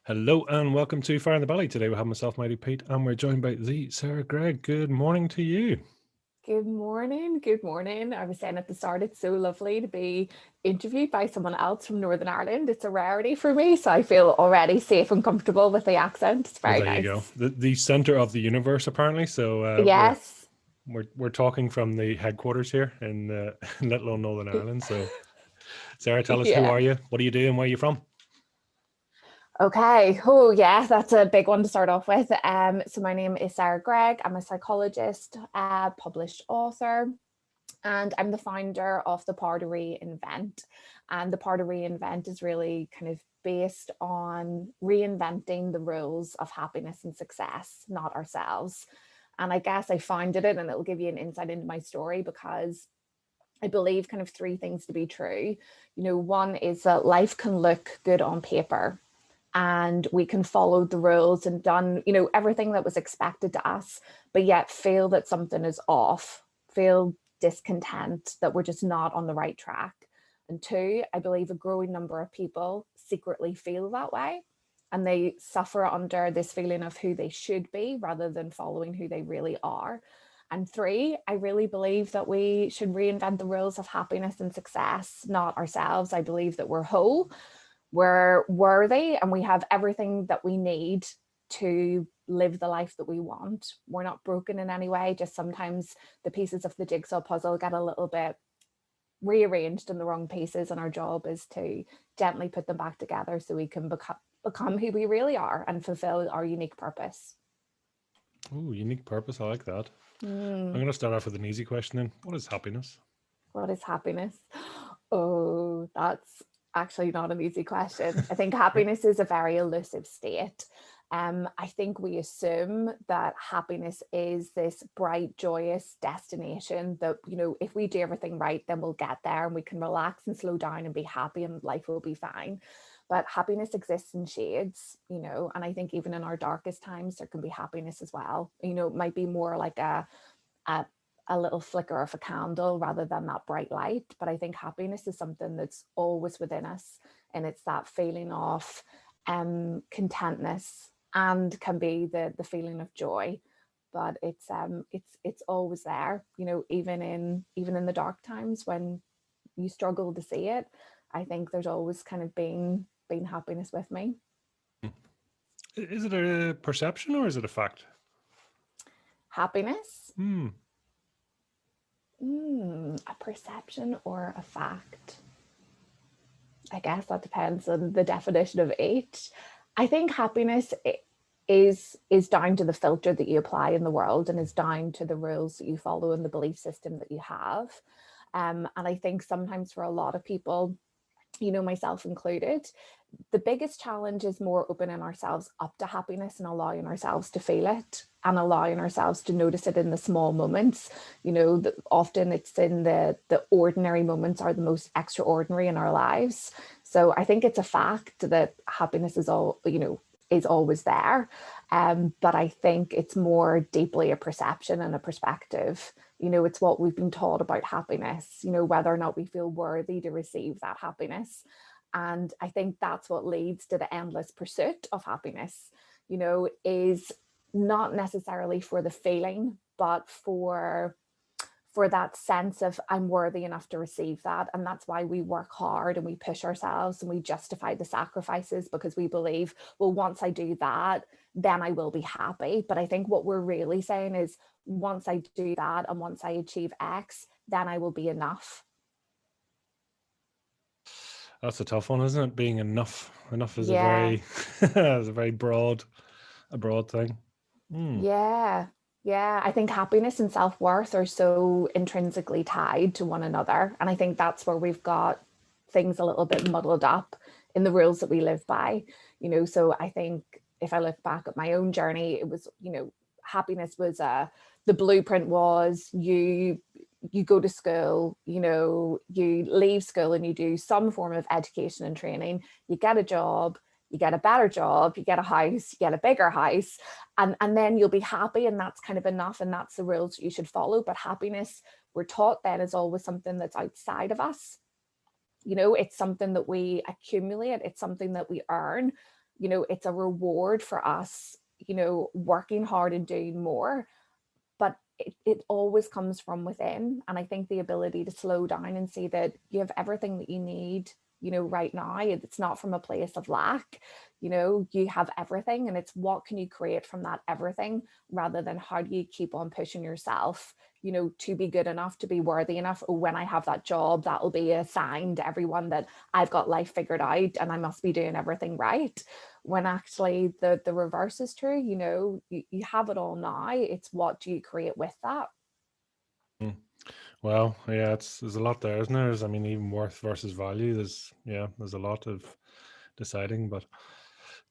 Hello and welcome to Fire in the Valley. Today we have myself, Mighty Pete, and we're joined by the Sarah Gregg. Good morning to you. Good morning. Good morning. I was saying at the start, it's so lovely to be interviewed by someone else from Northern Ireland. It's a rarity for me, so I feel already safe and comfortable with the accent. It's Well, very there you go. nice. The center of the universe, apparently. So Yes. we're talking from the headquarters here in let alone Northern Ireland. So, Sarah, tell us, who Yeah. are you? What are you doing? Where are you from? Okay. Oh, yeah, that's a big one to start off with. So my name is Sarah Gregg. I'm a psychologist, published author, and I'm the founder of the Power to Reinvent. And the Power to Reinvent is really kind of based on reinventing the rules of happiness and success, not ourselves. And I guess I founded it, and it'll give you an insight into my story because I believe kind of three things to be true. One is that life can look good on paper and we can follow the rules and done, everything that was expected to us, but yet feel that something is off, feel discontent that we're just not on the right track. And two, I believe a growing number of people secretly feel that way and they suffer under this feeling of who they should be rather than following who they really are. And three, I really believe that we should reinvent the rules of happiness and success, not ourselves. I believe that we're whole, we're worthy, and we have everything that we need to live the life that we want. We're not broken in any way, just sometimes the pieces of the jigsaw puzzle get a little bit rearranged in the wrong pieces, and our job is to gently put them back together so we can become who we really are and fulfill our unique purpose. Oh, unique purpose. I like that. I'm Mm, going to start off with an easy question then. What is happiness? what is happiness? Oh, that's actually not an easy question. I think happiness is a very elusive state. I think we assume that happiness is this bright, joyous destination that, if we do everything right, then we'll get there and we can relax and slow down and be happy and life will be fine. But happiness exists in shades, and I think even in our darkest times, there can be happiness as well. It might be more like a a little flicker of a candle rather than that bright light. But I think happiness is something that's always within us, and it's that feeling of contentness and can be the feeling of joy. But it's always there, even in the dark times when you struggle to see it. I think there's always kind of been happiness with me. Is it a perception or is it a fact? Happiness. Hmm. A perception or a fact? I guess that depends on the definition of each. I think happiness is down to the filter that you apply in the world and is down to the rules that you follow and the belief system that you have. And I think sometimes for a lot of people, myself included, the biggest challenge is more opening ourselves up to happiness and allowing ourselves to feel it and allowing ourselves to notice it in the small moments. Often it's in the ordinary moments are the most extraordinary in our lives. So I think it's a fact that happiness is always there. But I think it's more deeply a perception and a perspective. It's what we've been taught about happiness, whether or not we feel worthy to receive that happiness. And I think that's what leads to the endless pursuit of happiness, is not necessarily for the feeling, but for that sense of I'm worthy enough to receive that. And that's why we work hard and we push ourselves and we justify the sacrifices because we believe, well, once I do that, then I will be happy. But I think what we're really saying is once I do that and once I achieve X, then I will be enough. That's a tough one, isn't it? Being enough. Enough is a Yeah. very, is a very broad thing. Hmm. Yeah. Yeah. I think happiness and self worth are so intrinsically tied to one another. And I think that's where we've got things a little bit muddled up in the rules that we live by. So I think if I look back at my own journey, it was, happiness was the blueprint was you go to school, you leave school and you do some form of education and training, you get a job, you get a better job, you get a house, you get a bigger house, and then you'll be happy, and that's kind of enough, and that's the rules you should follow. But happiness, we're taught then, is always something that's outside of us. It's something that we accumulate, it's something that we earn. you know, it's a reward for us, you know, working hard and doing more, but it always comes from within. And I think the ability to slow down and see that you have everything that you need, you know, right now, it's not from a place of lack, you know, you have everything, and it's what can you create from that everything, rather than how do you keep on pushing yourself, you know, to be good enough, to be worthy enough. Oh, when I have that job, that'll be a sign to everyone that I've got life figured out and I must be doing everything right, when actually the reverse is true. You know, you have it all now, it's what do you create with that. Mm. Well, yeah, there's a lot there, isn't there? I mean, even worth versus value. There's a lot of deciding. But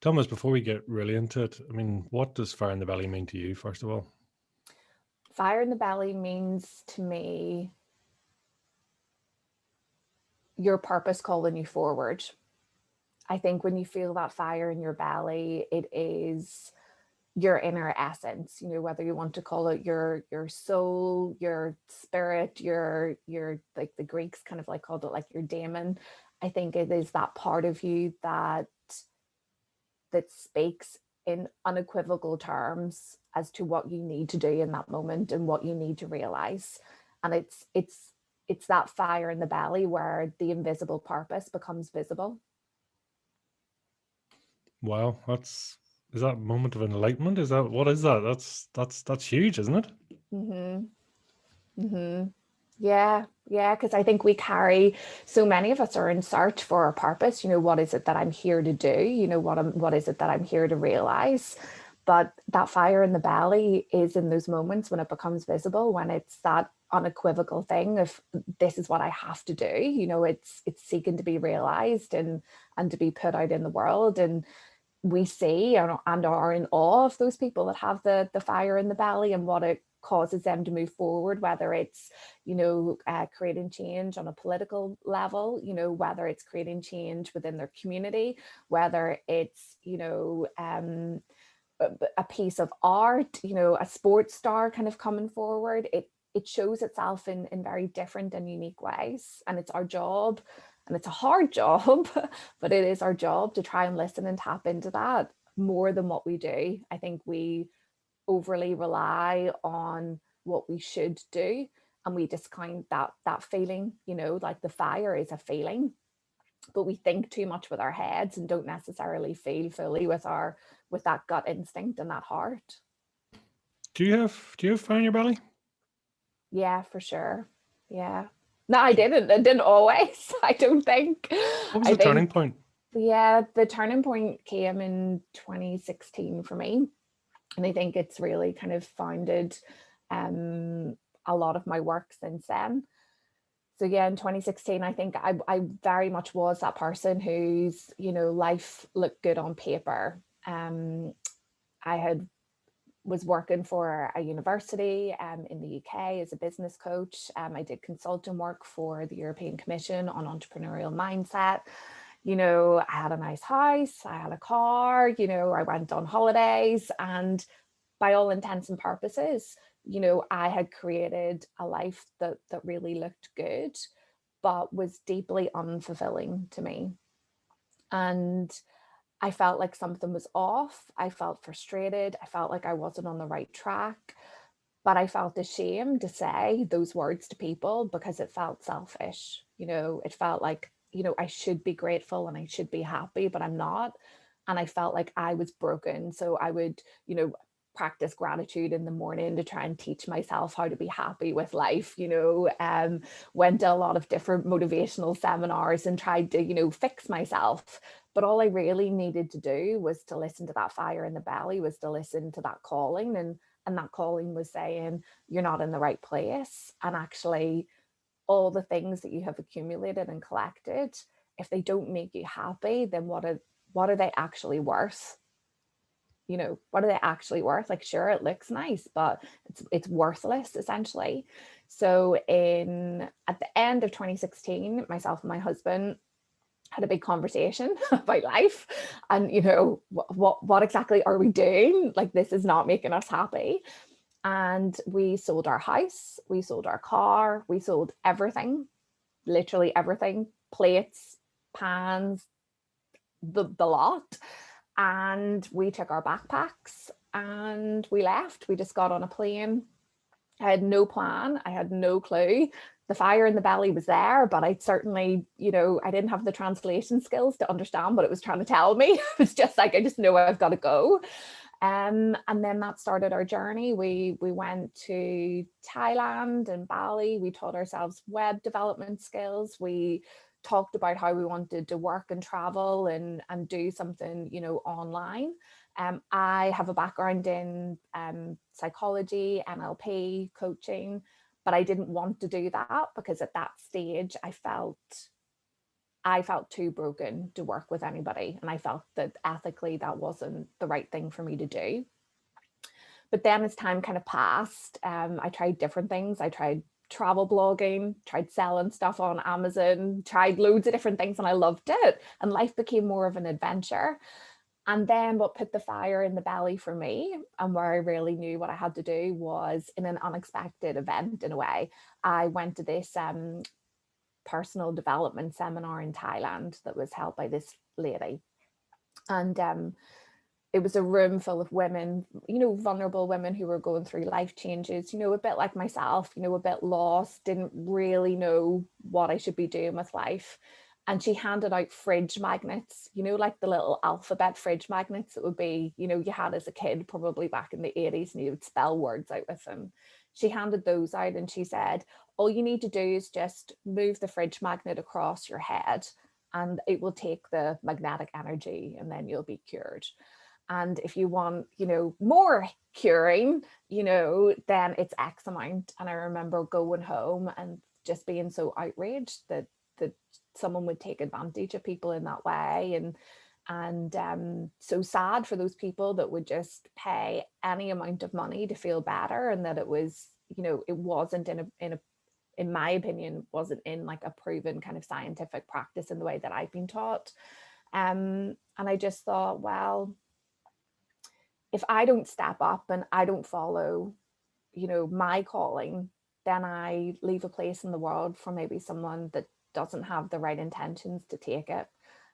Thomas, before we get really into it, I mean, what does fire in the belly mean to you, first of all? Fire in the belly means to me your purpose calling you forward. I think when you feel that fire in your belly, it is your inner essence, you know, whether you want to call it your soul, your spirit, your like the Greeks kind of like called it like your daemon. I think it is that part of you that speaks in unequivocal terms as to what you need to do in that moment and what you need to realize. And it's that fire in the belly where the invisible purpose becomes visible. Wow, is that moment of enlightenment? Is that what is that? That's huge, isn't it? Mm-hmm. Mm-hmm. Yeah, because I think we carry, so many of us are in search for a purpose. You know, what is it that I'm here to do? You know, what is it that I'm here to realize? But that fire in the belly is in those moments when it becomes visible, when it's that unequivocal thing of this is what I have to do. You know, it's seeking to be realized and to be put out in the world. And we see and are in awe of those people that have the fire in the belly and what it causes them to move forward, whether it's, you know, creating change on a political level, you know, whether it's creating change within their community, whether it's, you know, a piece of art, you know, a sports star kind of coming forward. It shows itself in very different and unique ways, and it's our job, and it's a hard job, but it is our job to try and listen and tap into that more than what we do. I think we overly rely on what we should do, and we discount that feeling, you know, like the fire is a feeling, but we think too much with our heads and don't necessarily feel fully with that gut instinct and that heart. Do you have fire in your belly? Yeah, for sure. Yeah. No, I didn't. I didn't always. I don't think. What was I the turning think, point? yeah, the turning point came in 2016 for me. And I think it's really kind of founded a lot of my work since then. So yeah, in 2016, I think I very much was that person whose, you know, life looked good on paper. I had was working for a university in the UK as a business coach. I did consulting work for the European Commission on entrepreneurial mindset. You know, I had a nice house, I had a car, you know, I went on holidays, and by all intents and purposes, you know, I had created a life that really looked good, but was deeply unfulfilling to me. And I felt like something was off. I felt frustrated. I felt like I wasn't on the right track, but I felt ashamed to say those words to people because it felt selfish. You know, it felt like, you know, I should be grateful and I should be happy, but I'm not. And I felt like I was broken. So I would, you know, practice gratitude in the morning to try and teach myself how to be happy with life, you know, went to a lot of different motivational seminars and tried to, you know, fix myself. But all I really needed to do was to listen to that fire in the belly, was to listen to that calling, and that calling was saying you're not in the right place. And actually all the things that you have accumulated and collected, if they don't make you happy, then what are they actually worth? You know, what are they actually worth? Like, sure, it looks nice, but it's worthless essentially. So in at the end of 2016, myself and my husband had a big conversation about life, and, you know, what exactly are we doing? Like, this is not making us happy. And we sold our house, we sold our car, we sold everything, literally everything, plates, pans, the lot. And we took our backpacks and we left. We just got on a plane. I had no plan. I had no clue. The fire in the belly was there, but I certainly, I didn't have the translation skills to understand what it was trying to tell me. It was just like, I just know I've got to go. And then that started our journey. We went to Thailand and Bali. We taught ourselves web development skills. We talked about how we wanted to work and travel and do something, online. I have a background in psychology, NLP, coaching, but I didn't want to do that because at that stage I felt too broken to work with anybody. And I felt that ethically that wasn't the right thing for me to do. But then as time kind of passed, I tried different things. I tried travel blogging, tried selling stuff on Amazon, tried loads of different things, and I loved it. And life became more of an adventure. And then what put the fire in the belly for me and where I really knew what I had to do was in an unexpected event in a way. I went to this personal development seminar in Thailand that was held by this lady. And it was a room full of women, vulnerable women who were going through life changes, a bit like myself, a bit lost, didn't really know what I should be doing with life. And she handed out fridge magnets, like the little alphabet fridge magnets that would be, you had as a kid, probably back in the 80s, and you would spell words out with them. She handed those out and she said, all you need to do is just move the fridge magnet across your head and it will take the magnetic energy and then you'll be cured. And if you want, more curing, then it's X amount. And I remember going home and just being so outraged that someone would take advantage of people in that way, and so sad for those people that would just pay any amount of money to feel better, and that it was, it wasn't in my opinion, wasn't in like a proven kind of scientific practice in the way that I've been taught. And I just thought, well, if I don't step up and I don't follow, my calling, then I leave a place in the world for maybe someone that doesn't have the right intentions to take it.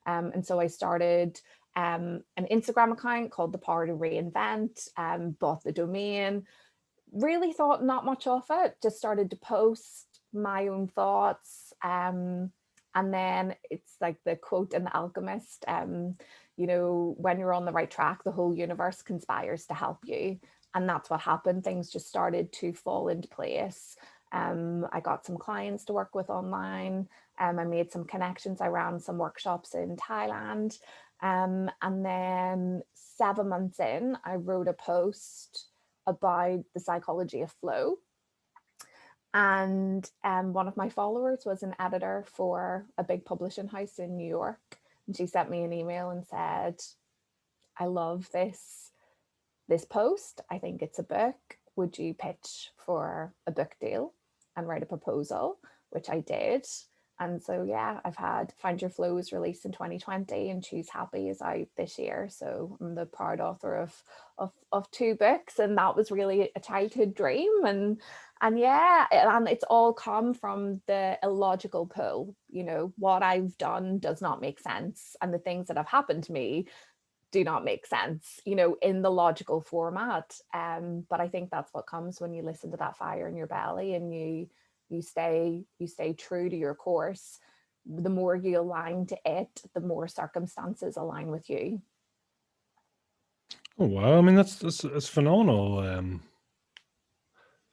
And so I started an Instagram account called The Power to Reinvent, bought the domain, really thought not much of it, just started to post my own thoughts. And then it's like the quote in The Alchemist, when you're on the right track, the whole universe conspires to help you. And that's what happened. Things just started to fall into place. I got some clients to work with online. I made some connections. I ran some workshops in Thailand. And then 7 months in, I wrote a post about the psychology of flow. And one of my followers was an editor for a big publishing house in New York. And she sent me an email and said, I love this post. I think it's a book. Would you pitch for a book deal and write a proposal? Which I did. And so, yeah, I've had Find Your Flow was released in 2020 and Choose Happy is out this year. So I'm the proud author of 2 books. And that was really a childhood dream. And yeah, and it's all come from the illogical pull. What I've done does not make sense. And the things that have happened to me do not make sense, in the logical format. But I think that's what comes when you listen to that fire in your belly and you stay true to your course. The more you align to it, the more circumstances align with you. Oh wow! I mean, that's phenomenal.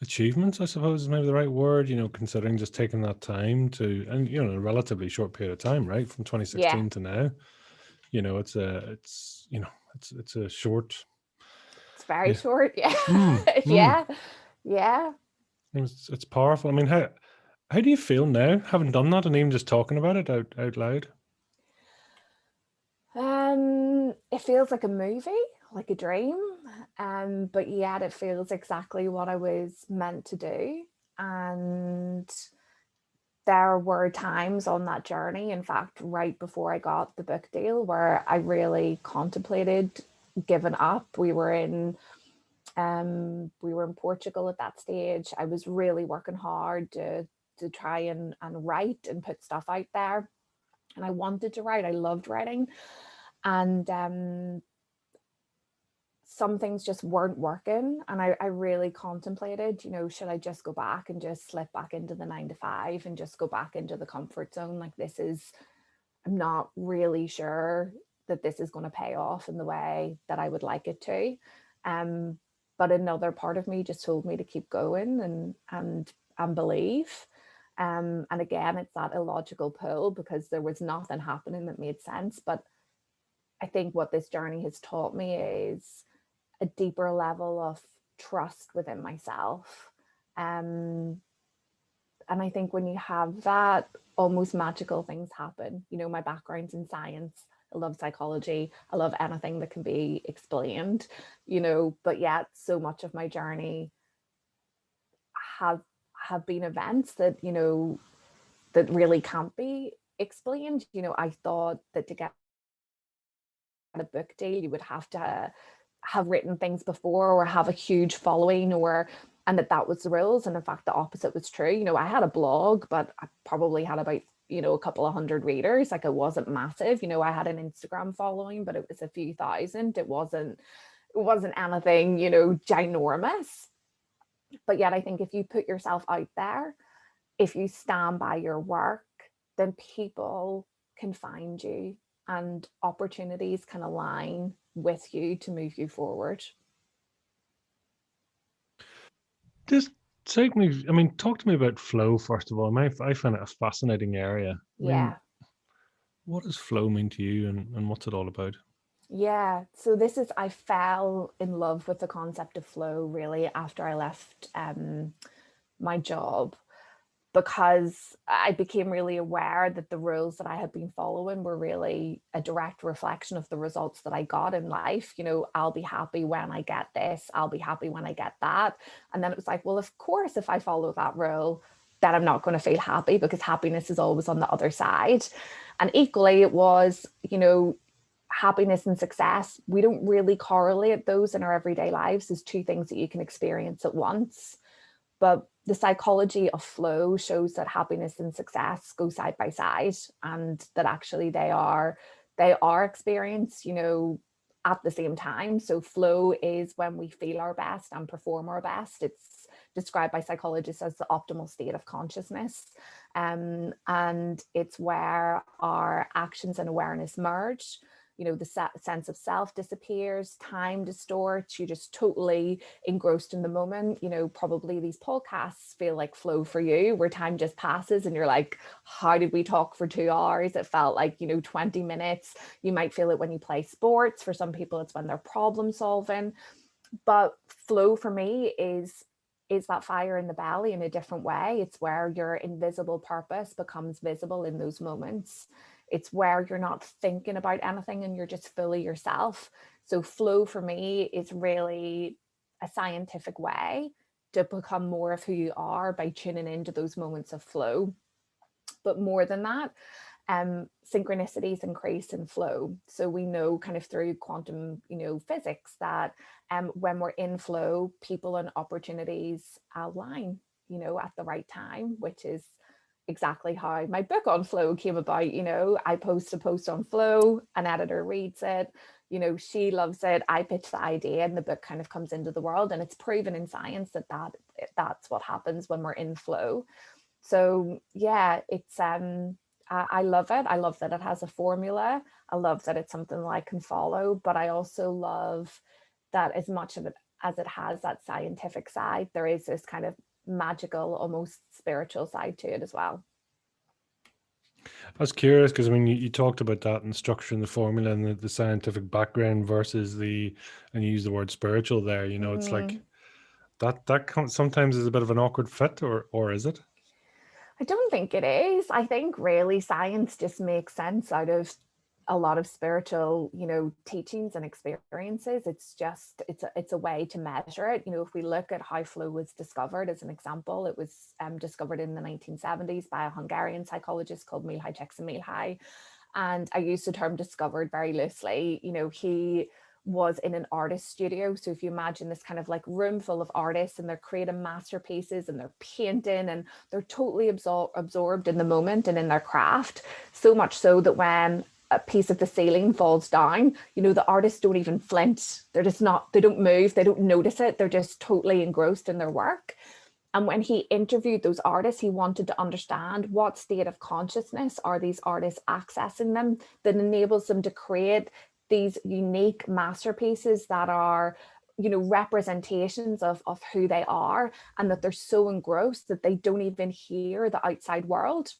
Achievements, I suppose, is maybe the right word. Considering just taking that time to, and a relatively short period of time, right, from Yeah, 2016 to now. It's a short. it's very Yeah. short. Yeah. Mm. Yeah. It's powerful. I mean, how do you feel now, having done that and even just talking about it out loud? It feels like a movie, like a dream, but yet it feels exactly what I was meant to do. And there were times on that journey, in fact, right before I got the book deal, where I really contemplated giving up. We were in Portugal at that stage. I was really working hard to try and write and put stuff out there. And I wanted to write. I loved writing. And some things just weren't working. And I really contemplated, should I just go back and just slip back into the 9 to 5 and just go back into the comfort zone? Like, I'm not really sure that this is going to pay off in the way that I would like it to. But another part of me just told me to keep going and believe. And again, it's that illogical pull, because there was nothing happening that made sense. But I think what this journey has taught me is a deeper level of trust within myself. And I think when you have that, almost magical things happen. My background's in science. I love psychology. I love anything that can be explained, but yet so much of my journey have been events that, that really can't be explained. I thought that to get a book deal, you would have to have written things before or have a huge following, and that was the rules. And in fact, the opposite was true. I had a blog, but I probably had about, a couple of hundred readers. Like, it wasn't massive. I had an Instagram following, but it was a few thousand. It wasn't anything, ginormous. But yet I think if you put yourself out there, if you stand by your work, then people can find you and opportunities can align with you to move you forward. Just talk to me about flow, first of all. I find it a fascinating area. Yeah. What does flow mean to you, and what's it all about? Yeah. So I fell in love with the concept of flow really after I left my job, because I became really aware that the rules that I had been following were really a direct reflection of the results that I got in life. I'll be happy when I get this, I'll be happy when I get that. And then it was like, well, of course, if I follow that rule, then I'm not going to feel happy, because happiness is always on the other side. And equally, it was, happiness and success, we don't really correlate those in our everyday lives as two things that you can experience at once. But the psychology of flow shows that happiness and success go side by side, and that actually they are experienced, at the same time. So flow is when we feel our best and perform our best. It's described by psychologists as the optimal state of consciousness. And it's where our actions and awareness merge. The sense of self disappears, time distorts, you're just totally engrossed in the moment. Probably these podcasts feel like flow for you, where time just passes and you're like, how did we talk for 2 hours? It felt like, 20 minutes. You might feel it when you play sports. For some people, it's when they're problem solving. But flow for me is that fire in the belly in a different way. It's where your invisible purpose becomes visible in those moments. It's where you're not thinking about anything and you're just fully yourself. So flow for me is really a scientific way to become more of who you are by tuning into those moments of flow. But more than that, synchronicities increase in flow. So we know kind of through quantum, physics that when we're in flow, people and opportunities align, at the right time, which is exactly how my book on flow came about. I post a post on flow, an editor reads it, she loves it, I pitch the idea, and the book kind of comes into the world. And it's proven in science that that's what happens when we're in flow. So yeah, it's I love it. I love that it has a formula. I love that it's something that I can follow, but I also love that as much of it as it has that scientific side, there is this kind of magical, almost spiritual side to it as well. I was curious because you talked about that and structuring the formula and the scientific background versus and you use the word spiritual there. It's like sometimes is a bit of an awkward fit, or is it? I don't think it is. I think really science just makes sense out of a lot of spiritual, teachings and experiences. It's a way to measure it. If we look at how flow was discovered as an example, it was discovered in the 1970s by a Hungarian psychologist called Mihaly Csikszentmihalyi. And I use the term discovered very loosely. He was in an artist studio. So if you imagine this kind of like room full of artists, and they're creating masterpieces and they're painting and they're totally absorbed in the moment and in their craft, so much so that when a piece of the ceiling falls down, the artists don't even flinch. They're just not, they don't move, they don't notice it. They're just totally engrossed in their work. And when he interviewed those artists, he wanted to understand what state of consciousness are these artists accessing them that enables them to create these unique masterpieces that are, representations of who they are, and that they're so engrossed that they don't even hear the outside world.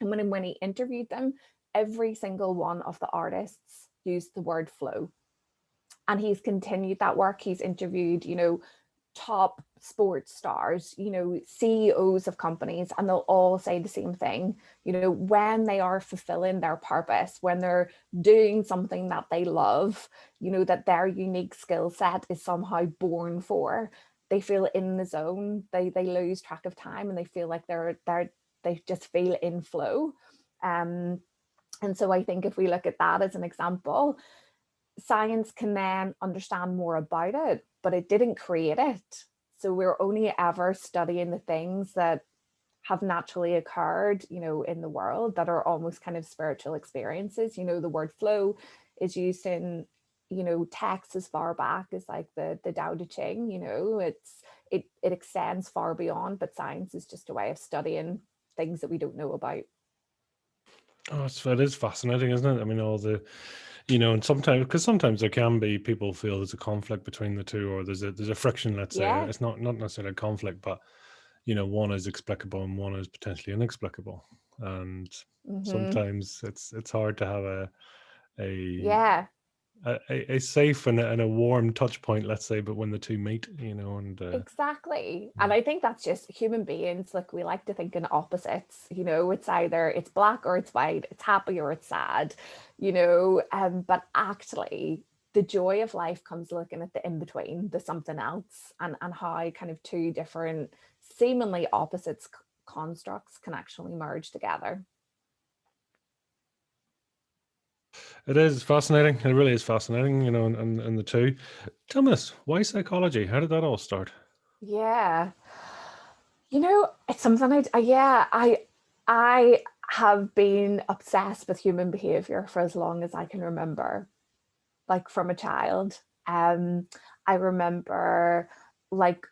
And when he interviewed them, every single one of the artists used the word flow. And he's continued that work. He's interviewed, top sports stars, CEOs of companies, and they'll all say the same thing. When they are fulfilling their purpose, when they're doing something that they love, that their unique skill set is somehow born for, they feel in the zone. They lose track of time, and they feel like they just feel in flow. And so I think if we look at that as an example, science can then understand more about it, but it didn't create it. So we're only ever studying the things that have naturally occurred, in the world, that are almost kind of spiritual experiences. The word flow is used in, texts as far back as like the Tao Te Ching. It extends far beyond, but science is just a way of studying things that we don't know about. Oh, it is fascinating, isn't it? I mean, all the, and sometimes there can be, people feel there's a conflict between the two, or there's a friction. Let's say Yeah. it's not necessarily a conflict, but one is explicable and one is potentially inexplicable, and Mm-hmm. sometimes it's hard to have a Yeah. a safe and a warm touch point, let's say, but when the two meet, and Exactly. And I think that's just human beings. Like, we like to think in opposites, it's either it's black or it's white, it's happy or it's sad, but actually the joy of life comes looking at the in between, the something else, and how kind of two different seemingly opposites constructs can actually merge together. it is fascinating. It really is fascinating, and the two. Tell me this, why psychology? How did that all start? Yeah. It's something I have been obsessed with human behavior for as long as I can remember, like from a child. I remember like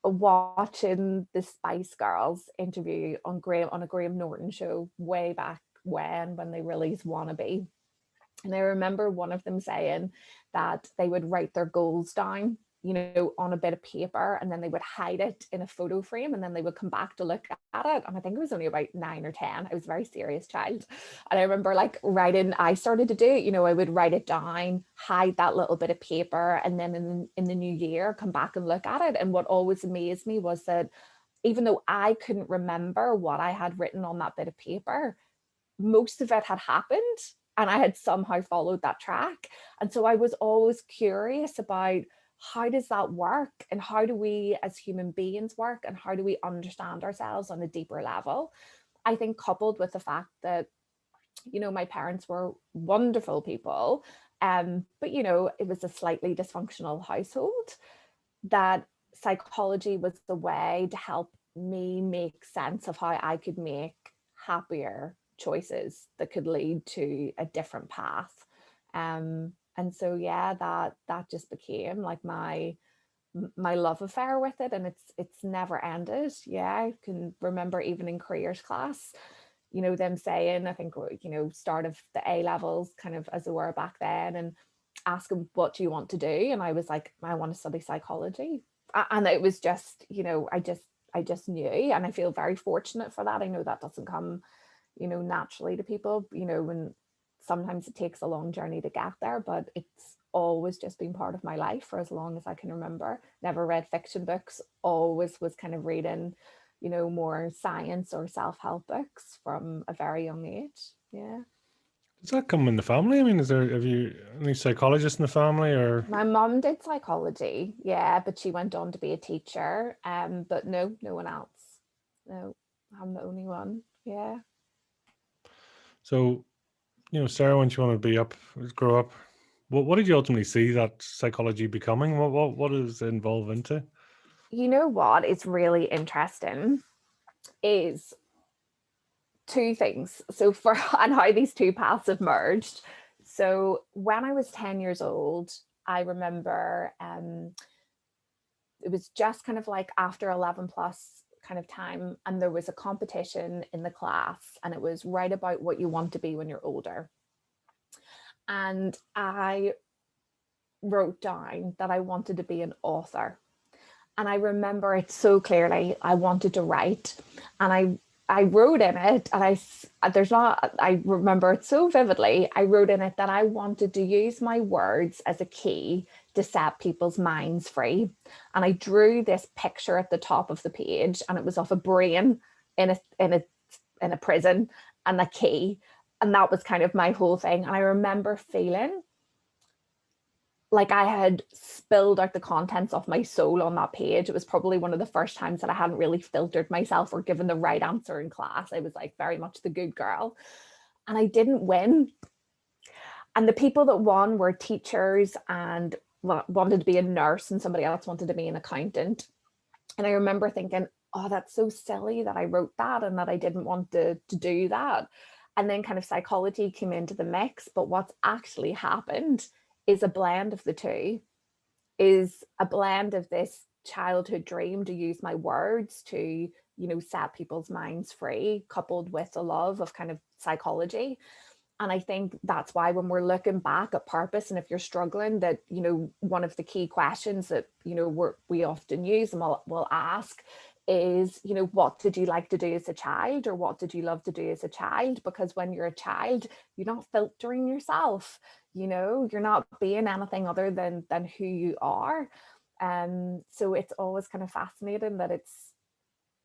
watching the Spice Girls interview on a Graham Norton show way back when they released Wannabe. And I remember one of them saying that they would write their goals down, on a bit of paper, and then they would hide it in a photo frame, and then they would come back to look at it. And I think it was only about 9 or 10. I was a very serious child. And I remember like writing, I started to do, I would write it down, hide that little bit of paper, and then in the new year, come back and look at it. And what always amazed me was that even though I couldn't remember what I had written on that bit of paper, most of it had happened, and I had somehow followed that track. And so I was always curious about, how does that work, and how do we as human beings work, and how do we understand ourselves on a deeper level. I think coupled with the fact that, my parents were wonderful people, but it was a slightly dysfunctional household, that psychology was the way to help me make sense of how I could make happier choices that could lead to a different path. And so yeah, that just became like my love affair with it, and it's never ended. Yeah, I can remember even in careers class, them saying, I think, start of the A levels, kind of as they were back then, and asking, what do you want to do? And I was like, I want to study psychology. And it was just, I just knew, and I feel very fortunate for that. I know that doesn't come, naturally to people, when sometimes it takes a long journey to get there, but it's always just been part of my life for as long as I can remember. Never read fiction books, always was kind of reading, more science or self-help books from a very young age. Yeah. Does that come in the family? I mean, have you any psychologists in the family, or? My mum did psychology, yeah, but she went on to be a teacher. But no one else. No, I'm the only one. Yeah. So, Sarah, when you want to grow up, what did you ultimately see that psychology becoming? What does it involve into? You know what is really interesting is two things. So for and how these two paths have merged. So when I was 10 years old, I remember it was just kind of like after 11 plus kind of time, and there was a competition in the class, and it was write about what you want to be when you're older. And I wrote down that I wanted to be an author. And I remember it so clearly. I wanted to write, and I wrote in it, and I remember it so vividly. I wrote in it that I wanted to use my words as a key to set people's minds free. And I drew this picture at the top of the page, and it was of a brain in a prison and a key. And that was kind of my whole thing. And I remember feeling like I had spilled out the contents of my soul on that page. It was probably one of the first times that I hadn't really filtered myself or given the right answer in class. I was like very much the good girl. And I didn't win. And the people that won were teachers and wanted to be a nurse, and somebody else wanted to be an accountant. And I remember thinking, oh, that's so silly that I wrote that and that I didn't want to do that. And then kind of psychology came into the mix. But what's actually happened is a blend of the two, is a blend of this childhood dream to use my words to, set people's minds free, coupled with a love of kind of psychology. And I think that's why when we're looking back at purpose, and if you're struggling, that, one of the key questions that, we often use and we'll ask is, what did you like to do as a child, or what did you love to do as a child? Because when you're a child, you're not filtering yourself, you're not being anything other than who you are. So it's always kind of fascinating that it's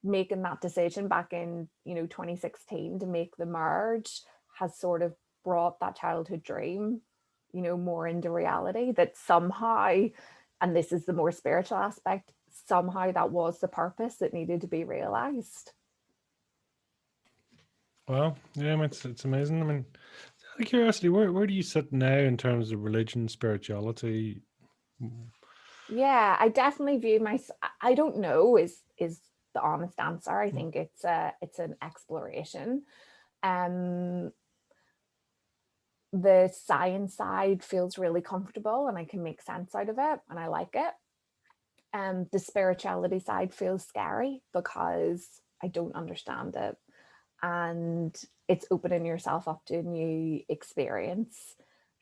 making that decision back in 2016 to make the merge has sort of brought that childhood dream more into reality, that somehow, and this is the more spiritual aspect, somehow that was the purpose that needed to be realized. Well, yeah, it's amazing. I mean, out of curiosity, where do you sit now in terms of religion, spirituality? Yeah, I definitely view I don't know is the honest answer. I think it's an exploration. um the science side feels really comfortable and I can make sense out of it and I like it. The spirituality side feels scary because I don't understand it, and it's opening yourself up to a new experience,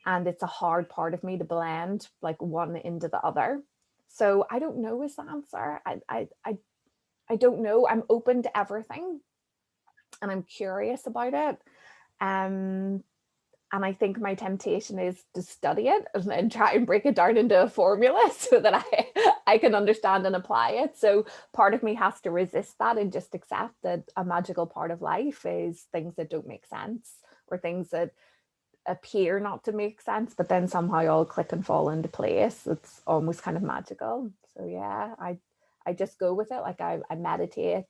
and it's a hard part of me to blend like one into the other. So I don't know is the answer. I don't know. I'm open to everything and I'm curious about it. Um, and I think my temptation is to study it and then try and break it down into a formula so that I can understand and apply it. So part of me has to resist that and just accept that a magical part of life is things that don't make sense, or things that appear not to make sense, but then somehow all click and fall into place. It's almost kind of magical. So yeah, I just go with it. Like I meditate.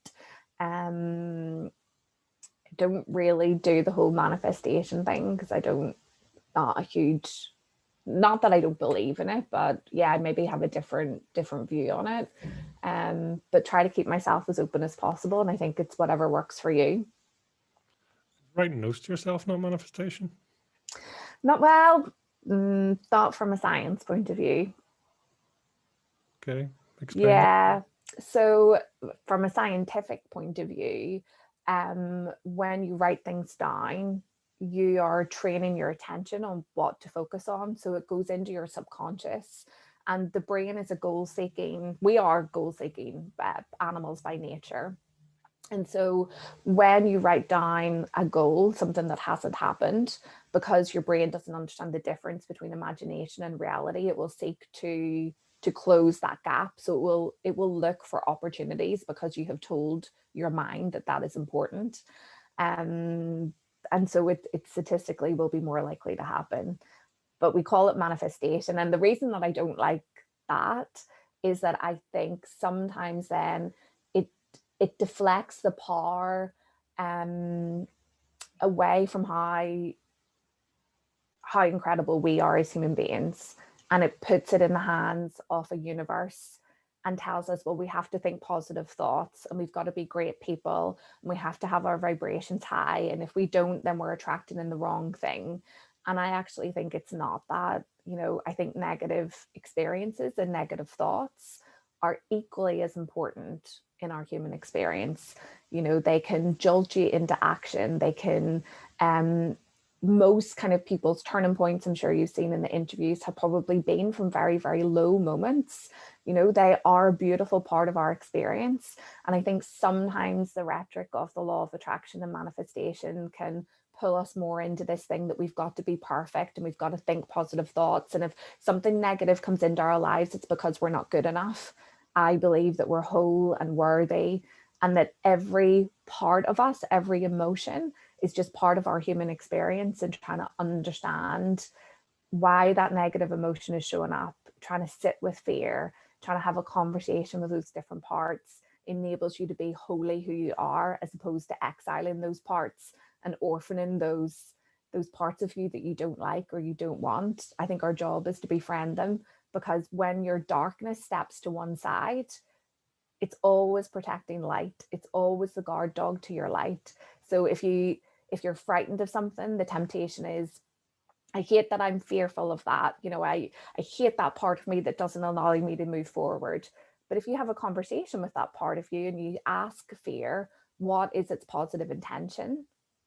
Don't really do the whole manifestation thing because I don't, not a huge, not that I don't believe in it, but yeah, I maybe have a different view on it. But try to keep myself as open as possible, and I think it's whatever works for you. Writing notes to yourself, not manifestation. Not well, not from a science point of view. Okay, explain that. Yeah. So from a scientific point of view, when you write things down, you are training your attention on what to focus on. So it goes into your subconscious. And the brain is a goal seeking, we are goal seeking animals by nature. And so when you write down a goal, something that hasn't happened, because your brain doesn't understand the difference between imagination and reality, it will seek to close that gap. So it will look for opportunities because you have told your mind that that is important. And so it statistically will be more likely to happen. But we call it manifestation. And the reason that I don't like that is that I think sometimes then it deflects the power away from how incredible we are as human beings, and it puts it in the hands of a universe and tells us, well, we have to think positive thoughts and we've got to be great people and we have to have our vibrations high. And if we don't, then we're attracting in the wrong thing. And I actually think it's not that. I think negative experiences and negative thoughts are equally as important in our human experience. They can jolt you into action. They can, most kind of people's turning points, I'm sure you've seen in the interviews, have probably been from very, very low moments. They are a beautiful part of our experience. And I think sometimes the rhetoric of the law of attraction and manifestation can pull us more into this thing that we've got to be perfect and we've got to think positive thoughts. And if something negative comes into our lives, it's because we're not good enough. I believe that we're whole and worthy, and that every part of us, every emotion is just part of our human experience, and trying to understand why that negative emotion is showing up, trying to sit with fear, trying to have a conversation with those different parts enables you to be wholly who you are, as opposed to exiling those parts and orphaning those parts of you that you don't like or you don't want. I think our job is to befriend them, because when your darkness steps to one side, it's always protecting light. It's always the guard dog to your light. So if you're frightened of something, the temptation is, I hate that I'm fearful of that. I hate that part of me that doesn't allow me to move forward. But if you have a conversation with that part of you and you ask fear, what is its positive intention?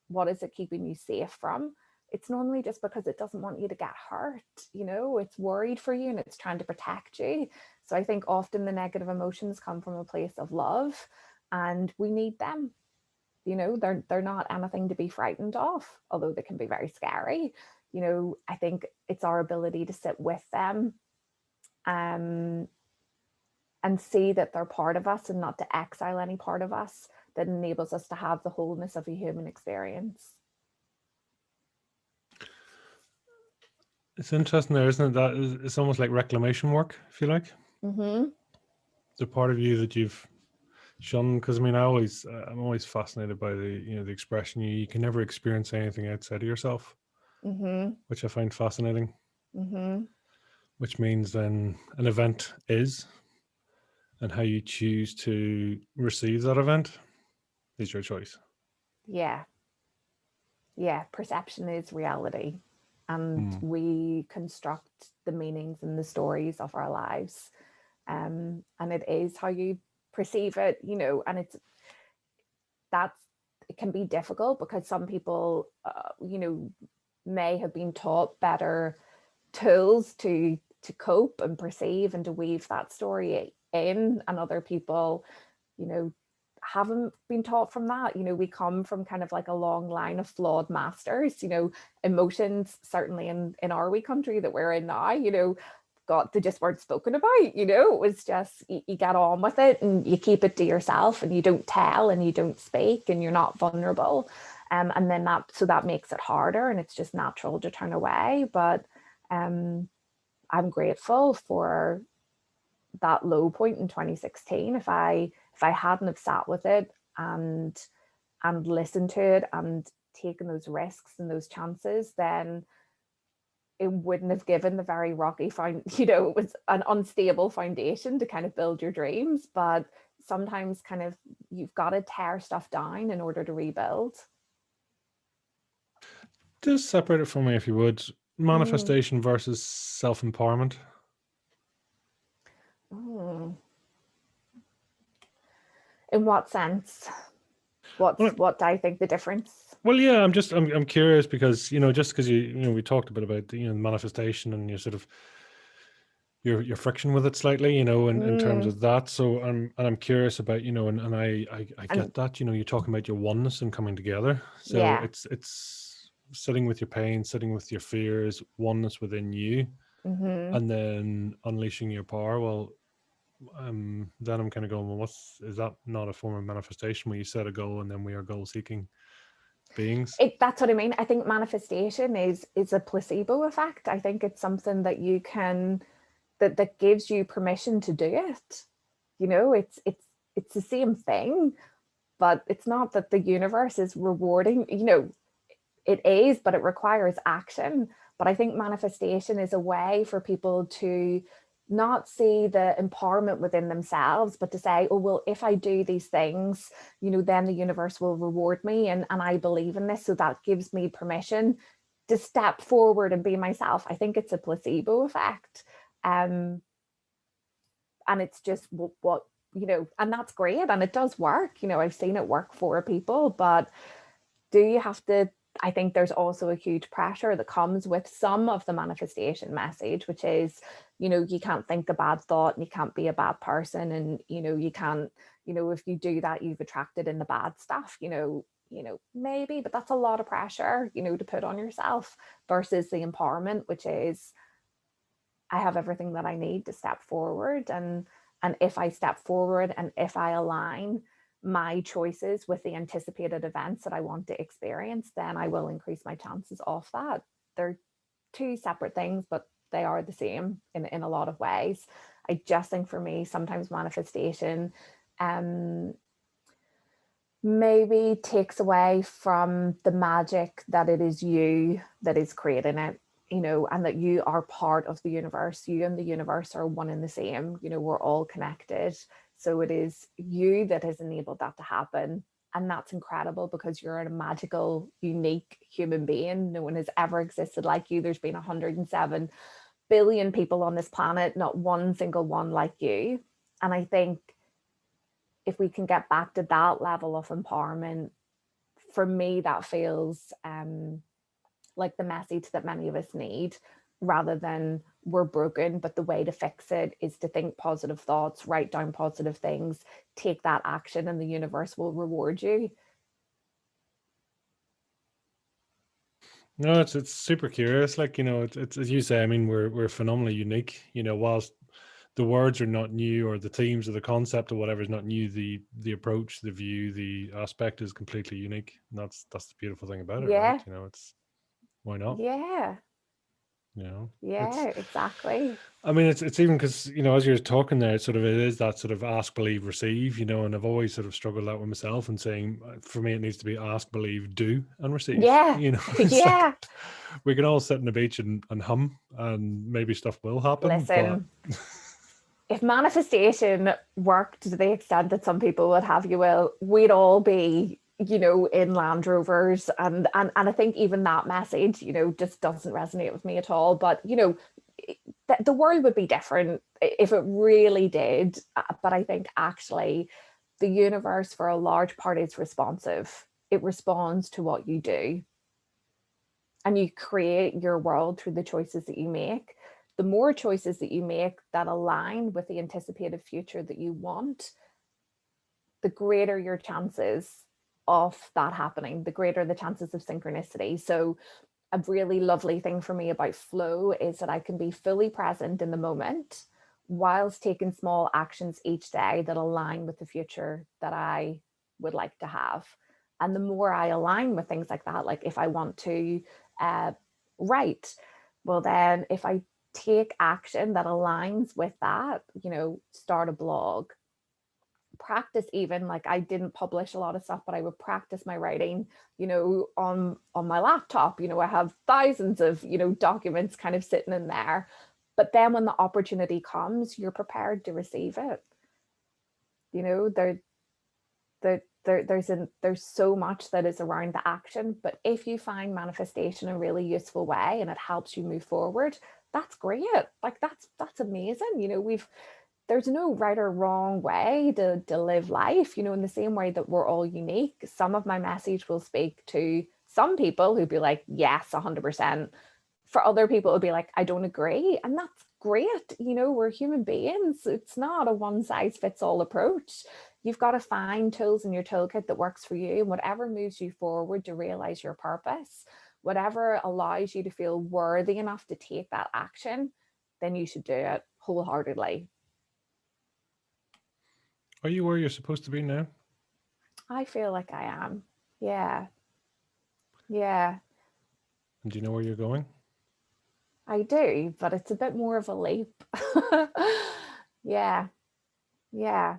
What is it keeping you safe from? It's normally just because it doesn't want you to get hurt. It's worried for you and it's trying to protect you. So I think often the negative emotions come from a place of love, and we need them. They're not anything to be frightened of, although they can be very scary. I think it's our ability to sit with them, and see that they're part of us and not to exile any part of us, that enables us to have the wholeness of a human experience. It's interesting there, isn't it? That it's almost like reclamation work, if you like. Mm-hmm. The part of you that you've shunned, because I'm always fascinated by the expression you can never experience anything outside of yourself, Mm-hmm. which I find fascinating. Mm-hmm. Which means then an event is, and how you choose to receive that event is your choice. Yeah. Perception is reality, and Mm. we construct the meanings and the stories of our lives, and it is how you perceive it. And it can be difficult, because some people may have been taught better tools to cope and perceive and to weave that story in, and other people haven't been taught from that. We come from kind of like a long line of flawed masters. Emotions, certainly in our wee country that we're in now, they just weren't spoken about. It was just, you get on with it and you keep it to yourself, and you don't tell and you don't speak and you're not vulnerable. And then that makes it harder, and it's just natural to turn away. But I'm grateful for that low point in 2016. If I hadn't have sat with it and listened to it and taken those risks and those chances, then it wouldn't have given the very rocky it was an unstable foundation to kind of build your dreams. But sometimes kind of you've got to tear stuff down in order to rebuild. Just separate it from me, if you would. Manifestation versus self-empowerment. In what sense? What do I think the difference? Well, yeah, I'm curious, because just because we talked a bit about the manifestation and your sort of your friction with it slightly, in terms of that. So I'm curious about, and I get that, you're talking about your oneness and coming together. So Yeah. it's sitting with your pain, sitting with your fears, oneness within you, and then unleashing your power. Well, then I'm kind of going, well, is that not a form of manifestation, where you set a goal and then we are goal seeking beings? That's what I mean. I think manifestation is a placebo effect. I think it's something that you can that gives you permission to do it. It's the same thing, but it's not that the universe is rewarding. It is, but it requires action. But I think manifestation is a way for people to not see the empowerment within themselves, but to say, oh, well, if I do these things, then the universe will reward me, and I believe in this. So that gives me permission to step forward and be myself. I think it's a placebo effect. And it's just what, and that's great. And it does work. I've seen it work for people, but do you have to, I think there's also a huge pressure that comes with some of the manifestation message, which is, you can't think a bad thought and you can't be a bad person. And, you can't, if you do that, you've attracted in the bad stuff, maybe, but that's a lot of pressure, to put on yourself versus the empowerment, which is, I have everything that I need to step forward. And if I step forward and if I align my choices with the anticipated events that I want to experience, then I will increase my chances of that. They're two separate things, but they are the same in a lot of ways. I just think for me, sometimes manifestation maybe takes away from the magic that it is you that is creating it, and that you are part of the universe. You and the universe are one and the same. We're all connected. So it is you that has enabled that to happen. And that's incredible because you're a magical, unique human being. No one has ever existed like you. There's been 107 billion people on this planet, not one single one like you. And I think if we can get back to that level of empowerment, for me, that feels like the message that many of us need, rather than we're broken, but the way to fix it is to think positive thoughts, write down positive things, take that action, and the universe will reward you. No, it's super curious. Like, it's as you say. I mean, we're phenomenally unique. Whilst the words are not new, or the themes or the concept or whatever is not new, the approach, the view, the aspect is completely unique. And that's the beautiful thing about it, right? Yeah, It's why not? yeah, It's, yeah, exactly. I mean, it's even because, as you're talking there, it is that sort of ask, believe, receive, and I've always sort of struggled out with myself and saying, for me, it needs to be ask, believe, do, and receive. Yeah, It's like yeah. we can all sit on the beach and hum, and maybe stuff will happen, but Listen, if manifestation worked to the extent that some people would have you will, we'd all be, in Land Rovers. And I think even that message, just doesn't resonate with me at all. But, the world would be different if it really did. But I think actually the universe, for a large part, is responsive. It responds to what you do. And you create your world through the choices that you make. The more choices that you make that align with the anticipated future that you want, the greater your chances of that happening, the greater the chances of synchronicity. So a really lovely thing for me about flow is that I can be fully present in the moment whilst taking small actions each day that align with the future that I would like to have. And the more I align with things like that, like if I want to write, well, then if I take action that aligns with that, start a blog, practice, even like I didn't publish a lot of stuff, but I would practice my writing, on my laptop. I have thousands of, documents kind of sitting in there. But then when the opportunity comes, you're prepared to receive it. There's so much that is around the action. But if you find manifestation a really useful way and it helps you move forward, that's great. Like that's amazing. There's no right or wrong way to live life, in the same way that we're all unique. Some of my message will speak to some people who'd be like, yes, 100%. For other people, it would be like, I don't agree. And that's great. We're human beings. It's not a one size fits all approach. You've got to find tools in your toolkit that works for you, and whatever moves you forward to realize your purpose, whatever allows you to feel worthy enough to take that action, then you should do it wholeheartedly. are you where you're supposed to be now? I feel like I am. Yeah. Yeah, And do you know where you're going? I do, but it's a bit more of a leap. Yeah. Yeah.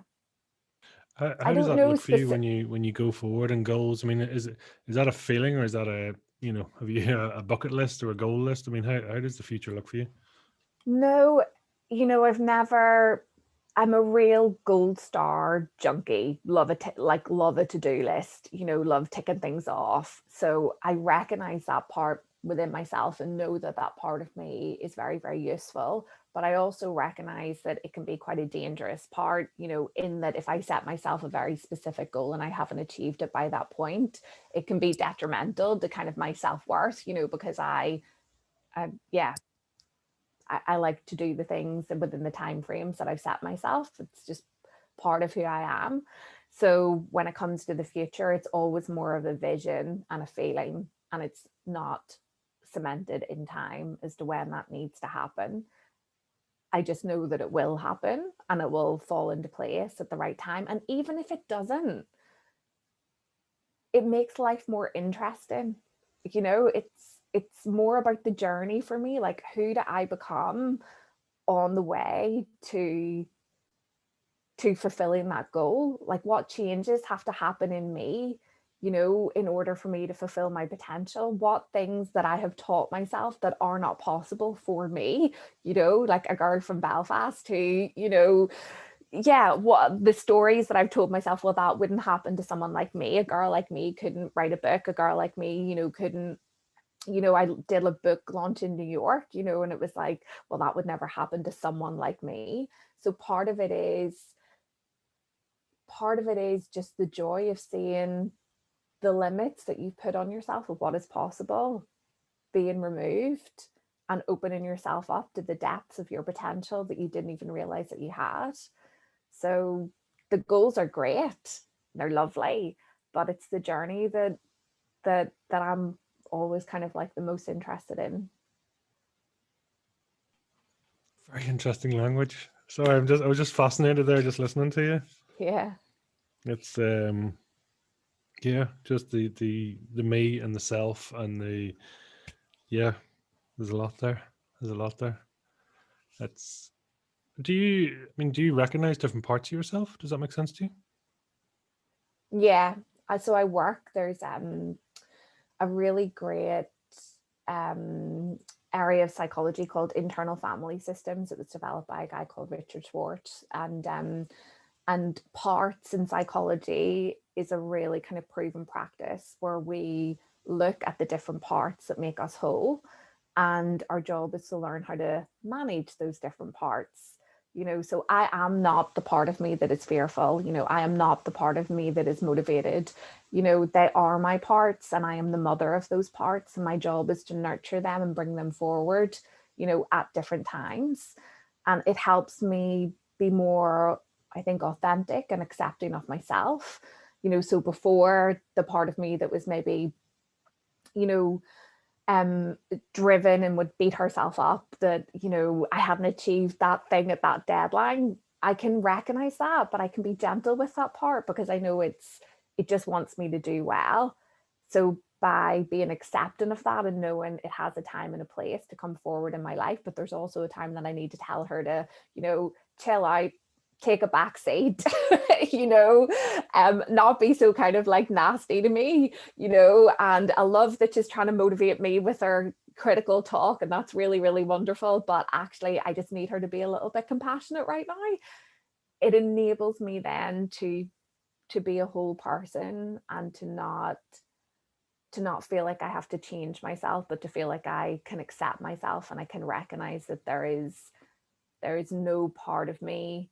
I How does don't that know look for you specific. when you go forward in goals? I mean, is that a feeling, or is that have you a bucket list or a goal list? I mean, how does the future look for you? No, I'm a real gold star junkie, love love a to-do list, love ticking things off. So I recognize that part within myself and know that that part of me is very, very useful. But I also recognize that it can be quite a dangerous part, in that if I set myself a very specific goal and I haven't achieved it by that point, it can be detrimental to kind of my self-worth, because yeah, I like to do the things within the time frames that I've set myself. It's just part of who I am. So when it comes to the future, it's always more of a vision and a feeling, and it's not cemented in time as to when that needs to happen. I just know that it will happen and it will fall into place at the right time. And even if it doesn't, it makes life more interesting. It's more about the journey for me. Like, who do I become on the way to fulfilling that goal? Like, what changes have to happen in me, in order for me to fulfill my potential? What things that I have taught myself that are not possible for me, like a girl from Belfast who, yeah, what the stories that I've told myself, well, that wouldn't happen to someone like me. A girl like me couldn't write a book. A girl like me, couldn't, I did a book launch in New York, and it was like, well, that would never happen to someone like me. So part of it is just the joy of seeing the limits that you've put on yourself of what is possible being removed and opening yourself up to the depths of your potential that you didn't even realize that you had. So the goals are great, they're lovely, but it's the journey that I'm always kind of like the most interested in. Very interesting language. Sorry, I was just fascinated there, just listening to you. Yeah. It's yeah, just the me and the self and the yeah. There's a lot there. There's a lot there. It's do you recognize different parts of yourself? Does that make sense to you? Yeah. So I work, there's a really great um, area of psychology called internal family systems. It was developed by a guy called Richard Schwartz, and parts in psychology is a really kind of proven practice where we look at the different parts that make us whole, and our job is to learn how to manage those different parts. So I am not the part of me that is fearful. I am not the part of me that is motivated. They are my parts and I am the mother of those parts, and my job is to nurture them and bring them forward, at different times. And it helps me be more, I think, authentic and accepting of myself. So before, the part of me that was maybe, you know driven and would beat herself up that, I hadn't achieved that thing at that deadline, I can recognize that, but I can be gentle with that part because I know it just wants me to do well. So by being accepting of that and knowing it has a time and a place to come forward in my life, but there's also a time that I need to tell her to, chill out, take a back seat, not be so kind of like nasty to me, and I love that she's trying to motivate me with her critical talk, and that's really, really wonderful. But actually, I just need her to be a little bit compassionate right now. It enables me then to be a whole person and to not feel like I have to change myself, but to feel like I can accept myself and I can recognize that there is no part of me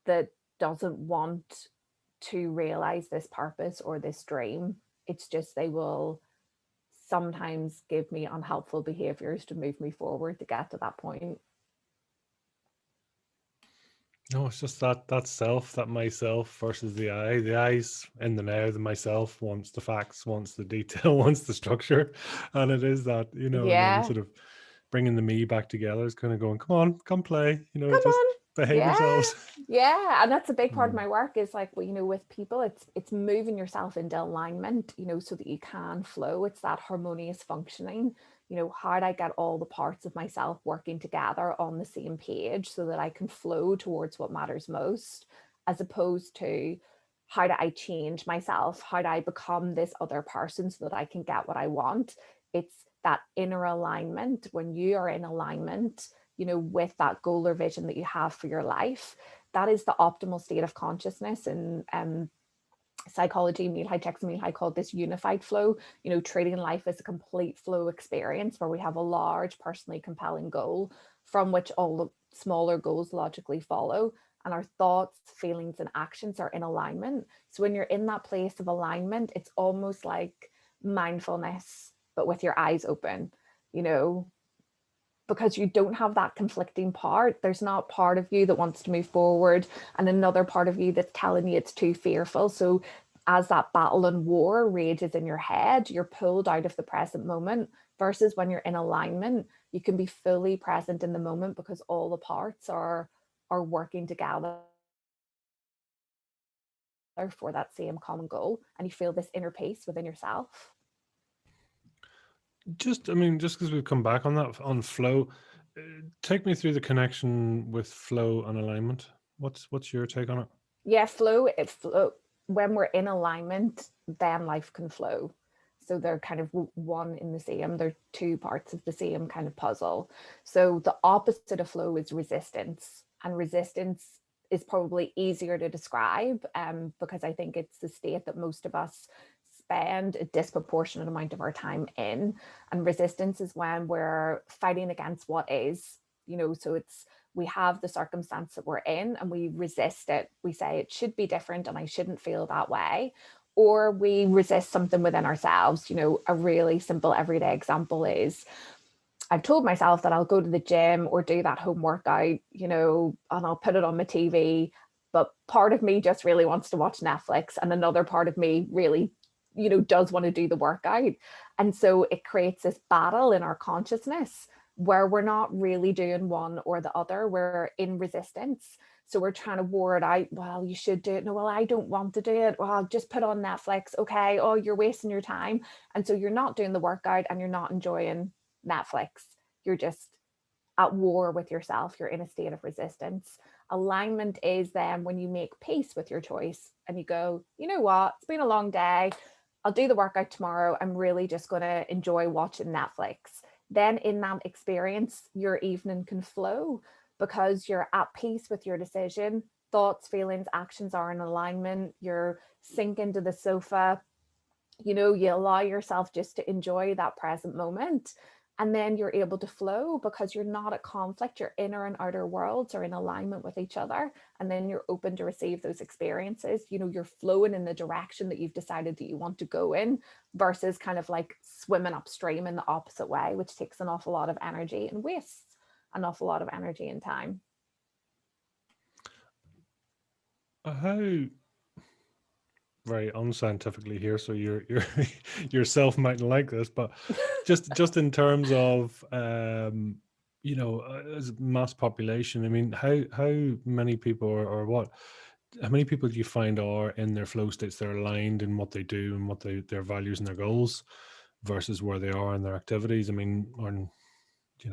that doesn't want to realize this purpose or this dream. It's just they will sometimes give me unhelpful behaviors to move me forward to get to that point. No, it's just that self, that myself versus the I. The I's in the now. The myself wants the facts, wants the detail, wants the structure, and it is that, and then Yeah. sort of bringing the me back together is kind of going, come on, come play, Come just on. behave Yeah. yourselves. Yeah. And that's a big part of Mm. my work is like, well, with people, it's moving yourself into alignment, so that you can flow. It's that harmonious functioning. How do I get all the parts of myself working together on the same page so that I can flow towards what matters most, as opposed to how do I change myself? How do I become this other person so that I can get what I want? It's that inner alignment. When you are in alignment, with that goal or vision that you have for your life. That is the optimal state of consciousness. And psychology, Neil Texas called this unified flow, treating life as a complete flow experience where we have a large, personally compelling goal from which all the smaller goals logically follow. And our thoughts, feelings, and actions are in alignment. So when you're in that place of alignment, it's almost like mindfulness, but with your eyes open, because you don't have that conflicting part. There's not part of you that wants to move forward and another part of you that's telling you it's too fearful. So as that battle and war rages in your head, you're pulled out of the present moment, versus when you're in alignment, you can be fully present in the moment because all the parts are working together for that same common goal, and you feel this inner peace within yourself. Just because we've come back on that, on flow, take me through the connection with flow and alignment. What's your take on it? Yeah, when we're in alignment, then life can flow. So they're kind of one in the same. They're two parts of the same kind of puzzle. So the opposite of flow is resistance, and resistance is probably easier to describe, because I think it's the state that most of us spend a disproportionate amount of our time in. And resistance is when we're fighting against what is, so we have the circumstance that we're in and we resist it. We say it should be different and I shouldn't feel that way. Or we resist something within ourselves. A really simple everyday example is, I've told myself that I'll go to the gym or do that home workout, and I'll put it on my TV. But part of me just really wants to watch Netflix, and another part of me really, does want to do the workout. And so it creates this battle in our consciousness where we're not really doing one or the other. We're in resistance. So we're trying to war it out. Well, you should do it. No, well, I don't want to do it. Well, I'll just put on Netflix. Okay. Oh, you're wasting your time. And so you're not doing the workout and you're not enjoying Netflix. You're just at war with yourself. You're in a state of resistance. Alignment is then when you make peace with your choice and you go, you know what, it's been a long day. I'll do the workout tomorrow. I'm really just going to enjoy watching Netflix. Then in that experience, your evening can flow because you're at peace with your decision. Thoughts, feelings, actions are in alignment. You're sink into the sofa. You allow yourself just to enjoy that present moment. And then you're able to flow because you're not at conflict. Your inner and outer worlds are in alignment with each other. And then you're open to receive those experiences. You're flowing in the direction that you've decided that you want to go in, versus kind of like swimming upstream in the opposite way, which takes an awful lot of energy and wastes an awful lot of energy and time. How very unscientifically here, so you're yourself mightn't like this, but just in terms of as mass population, I mean, how many people or what, how many people do you find are in their flow states, they're aligned in what they do and what their values and their goals, versus where they are in their activities? I mean, or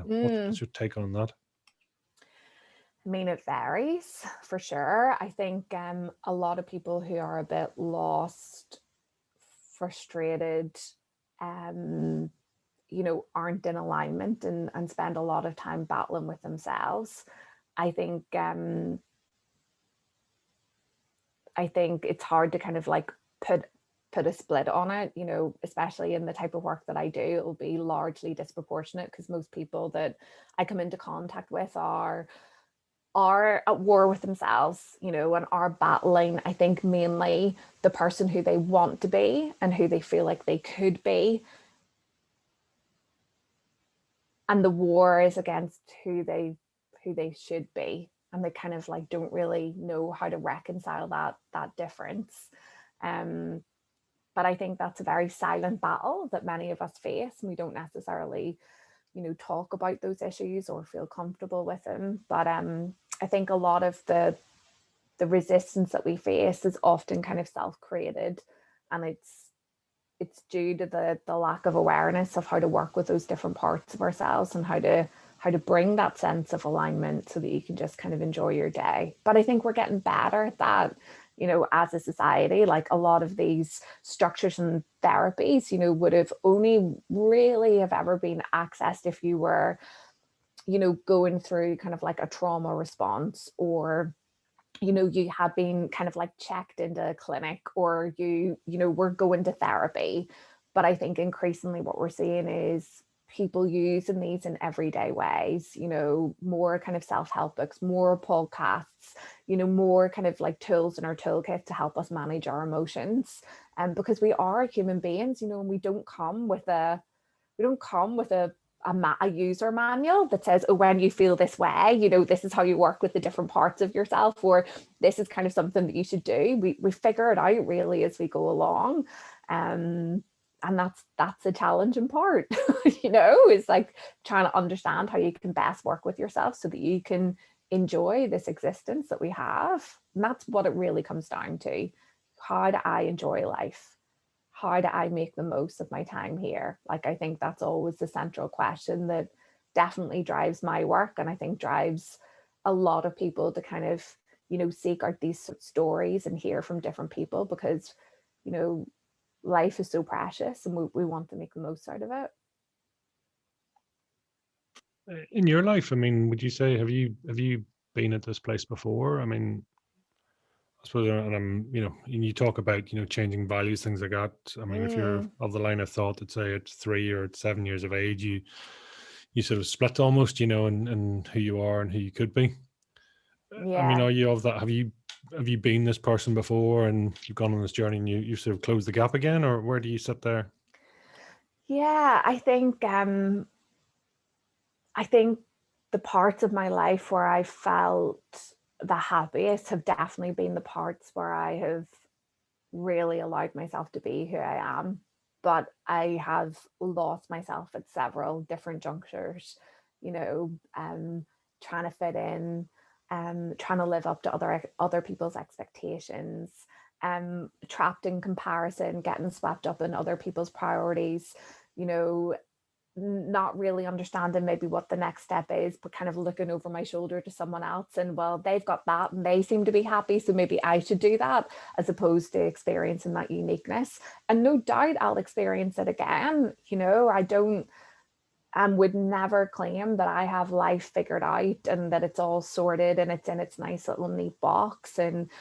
what's your take on that? I mean, it varies for sure. I think a lot of people who are a bit lost, frustrated, aren't in alignment and spend a lot of time battling with themselves. I think it's hard to kind of like put a split on it, especially in the type of work that I do. It'll be largely disproportionate because most people that I come into contact with are at war with themselves, and are battling, I think, mainly the person who they want to be and who they feel like they could be. And the war is against who they should be. And they kind of like don't really know how to reconcile that difference. But I think that's a very silent battle that many of us face, and we don't necessarily talk about those issues or feel comfortable with them. But I think a lot of the resistance that we face is often kind of self-created, and it's due to the lack of awareness of how to work with those different parts of ourselves and how to bring that sense of alignment so that you can just kind of enjoy your day. But I think we're getting better at that, as a society. Like a lot of these structures and therapies, would have only really have ever been accessed if you were going through kind of like a trauma response, or you have been kind of like checked into a clinic, or we're going to therapy. But I think increasingly what we're seeing is people using these in everyday ways, more kind of self-help books, more podcasts, more kind of like tools in our toolkit to help us manage our emotions. And because we are human beings, and we don't come with a user manual that says, oh, when you feel this way, this is how you work with the different parts of yourself, or this is kind of something that you should do. We figure it out really as we go along. And that's the challenging part, is like trying to understand how you can best work with yourself so that you can enjoy this existence that we have. And that's what it really comes down to. How do I enjoy life? How do I make the most of my time here? Like, I think that's always the central question that definitely drives my work, and I think drives a lot of people to kind of, seek out these stories and hear from different people, because, life is so precious and we want to make the most out of it. In your life, I mean, would you say have you been at this place before? I mean, I suppose, and and you talk about changing values, things like that. I mean, if you're Mm, of the line of thought that say at 3 or 7 years of age, you sort of split almost, and who you are and who you could be. I mean, yeah. are you of that? Have you been this person before, and you've gone on this journey, and you sort of closed the gap again, or where do you sit there? Yeah, I think the parts of my life where I felt the happiest have definitely been the parts where I have really allowed myself to be who I am. But I have lost myself at several different junctures, trying to fit in, trying to live up to other people's expectations, trapped in comparison, getting swept up in other people's priorities, you know, not really understanding maybe what the next step is, but kind of looking over my shoulder to someone else and, well, they've got that and they seem to be happy, so maybe I should do that, as opposed to experiencing that uniqueness. And no doubt I'll experience it again. I don't and would never claim that I have life figured out and that it's all sorted and it's in its nice little neat box, and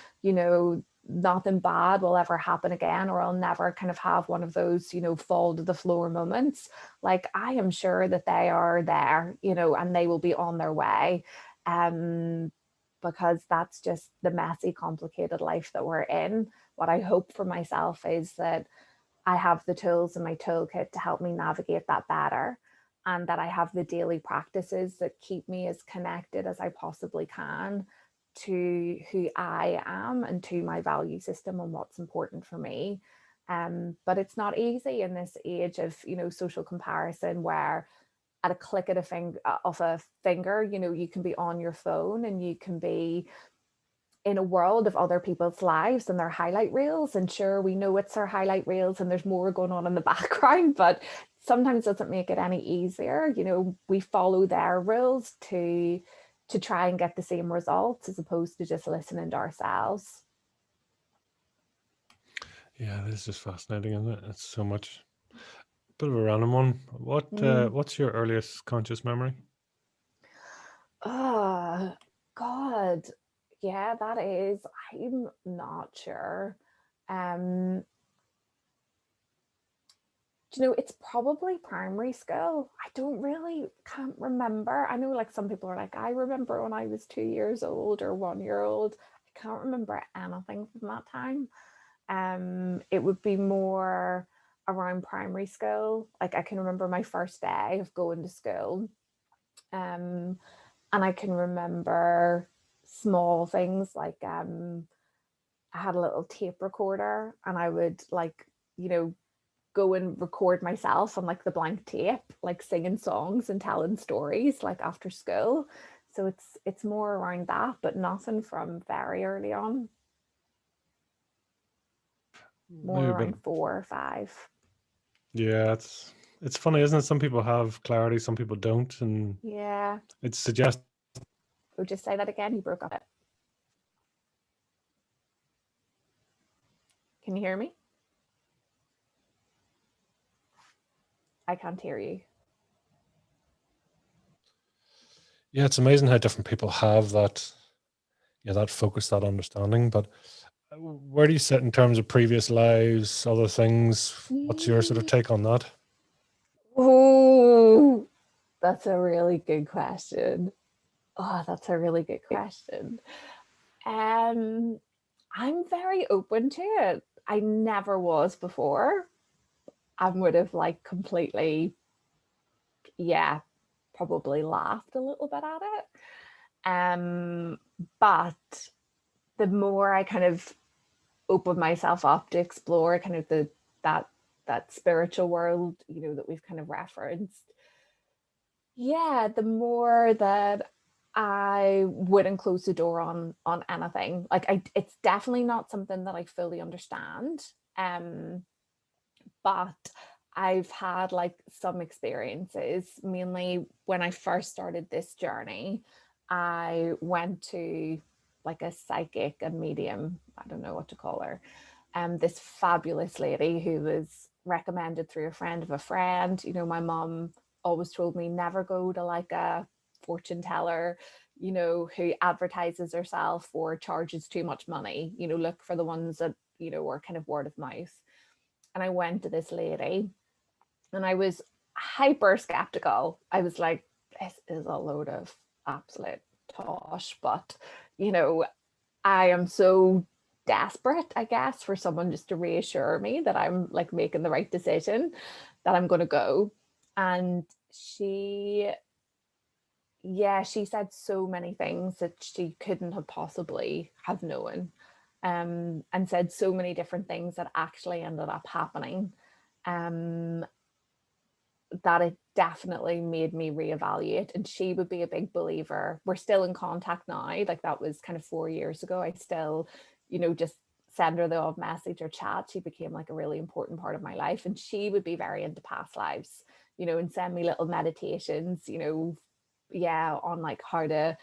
nothing bad will ever happen again, or I'll never kind of have one of those fall to the floor moments. Like, I am sure that they are there, and they will be on their way. um because that's just the messy, complicated life that we're in. What I hope for myself is that I have the tools in my toolkit to help me navigate that better, and that I have the daily practices that keep me as connected as I possibly can to who I am and to my value system and what's important for me. But it's not easy in this age of social comparison, where at a click of a finger, you can be on your phone and you can be in a world of other people's lives and their highlight reels. And sure, we know it's their highlight reels and there's more going on in the background, but sometimes doesn't make it any easier. We follow their rules to try and get the same results, as opposed to just listening to ourselves. Yeah, this is just fascinating, isn't it? It's so much. Bit of a random one. Mm. What's your earliest conscious memory? Oh, God. Yeah, that is. I'm not sure. Um, it's probably primary school. I can't remember. I know, like, some people are like, I remember when I was 2 years old or 1 year old. I can't remember anything from that time. It would be more around primary school. Like, I can remember my first day of going to school. Um, and I can remember small things like, I had a little tape recorder and I would, like, go and record myself on, like, the blank tape, like singing songs and telling stories, like, after school. So it's more around that, but nothing from very early on. More Maybe a bit. around 4 or 5. Yeah, it's funny, isn't it? Some people have clarity, some people don't, and Yeah. it suggests. Oh, just say that again. You broke up it. Can you hear me? I can't hear you. Yeah, it's amazing how different people have that, yeah, that focus, that understanding. But where do you sit in terms of previous lives, other things? What's your sort of take on that? Oh, that's a really good question. Oh, that's a really good question. Um, I'm very open to it. I never was before. I would have like completely, yeah, probably laughed a little bit at it. But the more I kind of open myself up to explore kind of that that spiritual world, that we've kind of referenced, yeah, the more that I wouldn't close the door on anything. Like it's definitely not something that I fully understand. Um, but I've had like some experiences, mainly when I first started this journey. I went to like a psychic, a medium, I don't know what to call her, this fabulous lady who was recommended through a friend of a friend. My mom always told me never go to like a fortune teller, who advertises herself or charges too much money. Look for the ones that, are kind of word of mouth. And I went to this lady and I was hyper skeptical. I was like, this is a load of absolute tosh, but you know, I am so desperate, I guess, for someone just to reassure me that I'm like making the right decision, that I'm going to go. And she said so many things that she couldn't have possibly have known, and said so many different things that actually ended up happening, um, that it definitely made me reevaluate. And she would be a big believer. We're still in contact now. Like that was kind of 4 years ago. I still, just send her the odd message or chat. She became like a really important part of my life. And she would be very into past lives, and send me little meditations, yeah, on like how to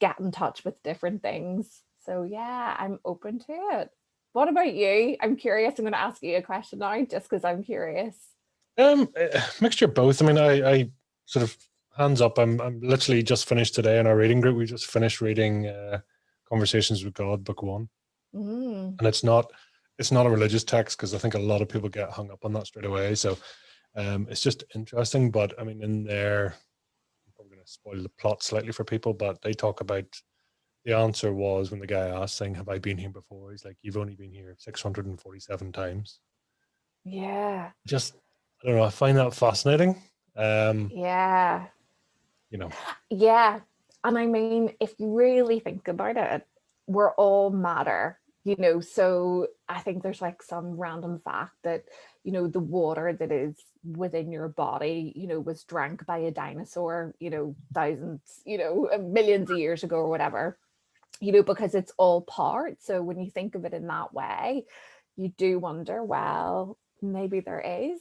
get in touch with different things. So yeah, I'm open to it. What about you? I'm curious. I'm going to ask you a question now just because I'm curious. Mixture of both. I mean, I sort of hands up. I'm literally just finished today in our reading group. We just finished reading Conversations with God, book one, Mm. and it's not a religious text because I think a lot of people get hung up on that straight away. So it's just interesting. But I mean, in there, I'm probably going to spoil the plot slightly for people, but they talk about the answer was when the guy asked, saying, "Have I been here before?" He's like, "You've only been here 647 times." Yeah. Just, I don't know. I find that fascinating. Um, Yeah. you know, Yeah. And I mean, if you really think about it, we're all matter, So I think there's like some random fact that, the water that is within your body, was drank by a dinosaur, thousands, millions of years ago or whatever, because it's all part. So when you think of it in that way, you do wonder, well, maybe there is,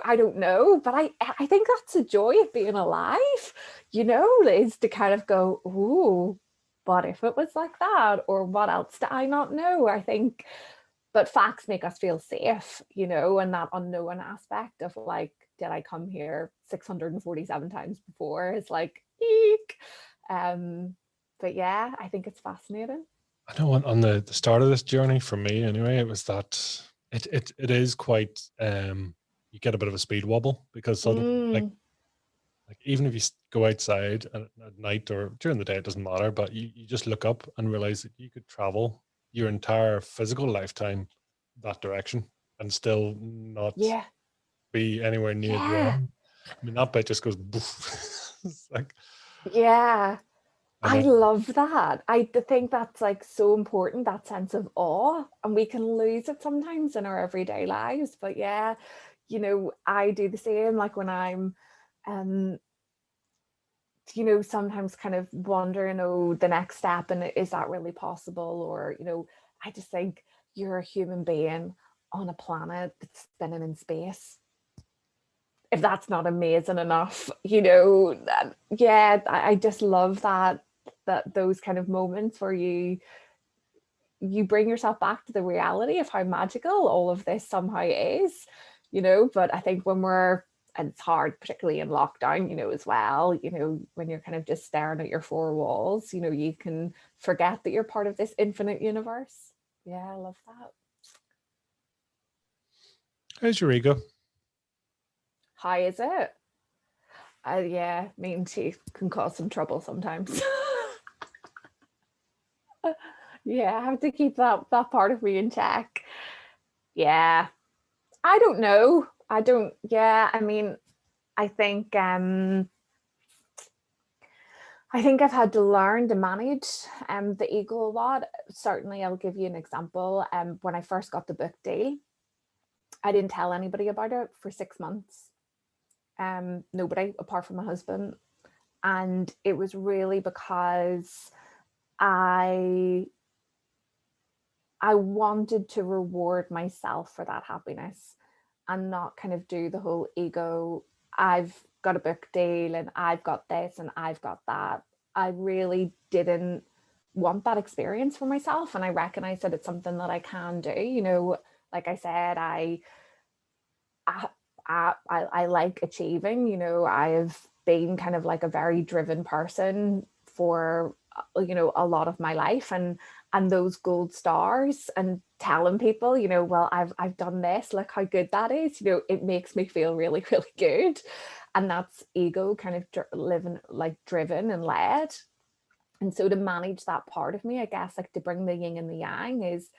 I don't know, but I think that's the joy of being alive, is to kind of go, ooh, what if it was like that? Or what else do I not know? I think, but facts make us feel safe, and that unknown aspect of like, did I come here 647 times before? It's like, eek. Um, but yeah, I think it's fascinating. I know on the start of this journey for me anyway, it was that it is quite you get a bit of a speed wobble because suddenly Mm, like even if you go outside at night or during the day, it doesn't matter, but you just look up and realize that you could travel your entire physical lifetime that direction and still not yeah, be anywhere near the yeah, end. I mean, that bit just goes boof. It's like, yeah. and I then love that. think that's like so important, that sense of awe, and we can lose it sometimes in our everyday lives. But yeah, I do the same. Like when I'm, um, sometimes kind of wondering, oh, the next step, and is that really possible? Or, I just think you're a human being on a planet that's spinning in space. If that's not amazing enough, yeah, I just love that those kind of moments where you bring yourself back to the reality of how magical all of this somehow is. But I think when we're and it's hard, particularly in lockdown, as well, when you're kind of just staring at your four walls, you can forget that you're part of this infinite universe. Yeah, I love that. How's your ego? How is it? Yeah, mean teeth can cause some trouble sometimes. Yeah, I have to keep that part of me in check. Yeah, I don't know. I don't. Yeah, I mean, I think I think I've had to learn to manage the ego a lot. Certainly, I'll give you an example. When I first got the book deal, I didn't tell anybody about it for 6 months. Nobody apart from my husband, and it was really because I I wanted to reward myself for that happiness and not kind of do the whole ego, I've got a book deal and I've got this and I've got that. I really didn't want that experience for myself. And I recognize that it's something that I can do. Like I said, I, I like achieving, I have been kind of like a very driven person for, a lot of my life, and those gold stars and telling people, well, I've done this, look how good that is, it makes me feel really, really good. And that's ego kind of living like driven and led. And so to manage that part of me, I guess, like to bring the yin and the yang is,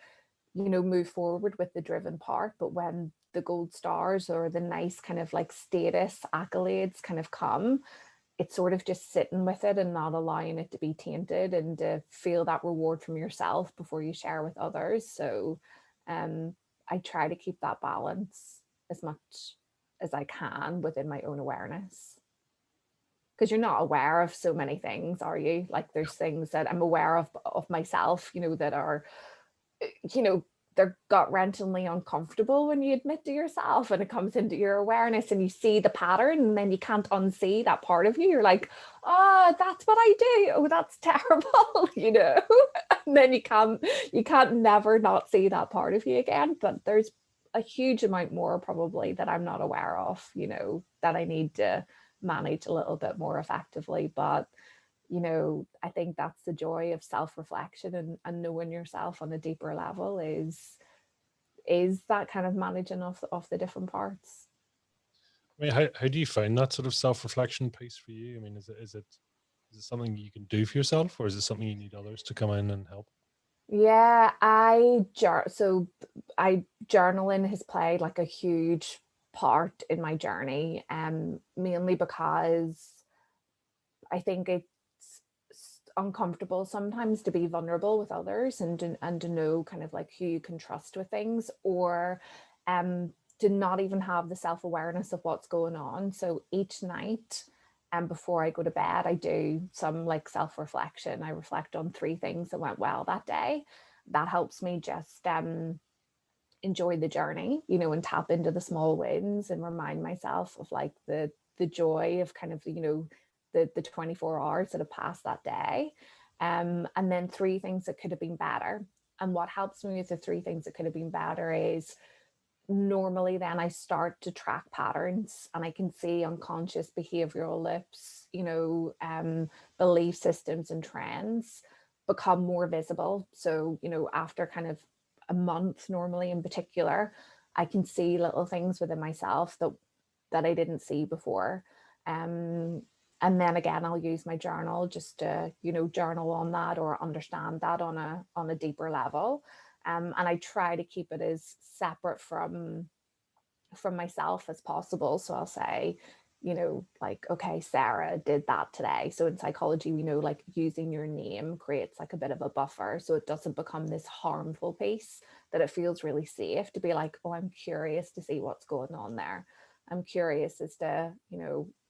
move forward with the driven part. But when the gold stars or the nice kind of like status accolades kind of come, it's sort of just sitting with it and not allowing it to be tainted, and to feel that reward from yourself before you share with others. So I try to keep that balance as much as I can within my own awareness. Because you're not aware of so many things, are you? Like there's things that I'm aware of myself, that are, you know, they're gut-wrenchingly uncomfortable when you admit to yourself and it comes into your awareness and you see the pattern, and then you can't unsee that part of you. You're like, oh, that's what I do. Oh, that's terrible, And then you can't never not see that part of you again. But there's a huge amount more probably that I'm not aware of, that I need to manage a little bit more effectively. But I think that's the joy of self-reflection, and knowing yourself on a deeper level is that kind of managing of the different parts. I mean, how do you find that sort of self-reflection piece for you? I mean, is it something you can do for yourself, or is it something you need others to come in and help? Yeah, so I journaling has played like a huge part in my journey, mainly because I think it's uncomfortable sometimes to be vulnerable with others, and to know kind of like who you can trust with things, or to not even have the self-awareness of what's going on. So each night, and before I go to bed, I do some like self-reflection. I reflect on 3 things that went well that day. That helps me just enjoy the journey, and tap into the small wins and remind myself of like the joy of kind of, the 24 hours that have passed that day. And then 3 things that could have been better. And what helps me with the 3 things that could have been better is, normally then I start to track patterns, and I can see unconscious behavioral loops, belief systems and trends become more visible. So, after kind of a month, normally in particular, I can see little things within myself that I didn't see before. And then again, I'll use my journal just to, journal on that, or understand that on a deeper level. And I try to keep it as separate from myself as possible. So I'll say, like, okay, Sarah did that today. So in psychology, we know like using your name creates like a bit of a buffer, so it doesn't become this harmful piece, that it feels really safe to be like, oh, I'm curious to see what's going on there. I'm curious as to,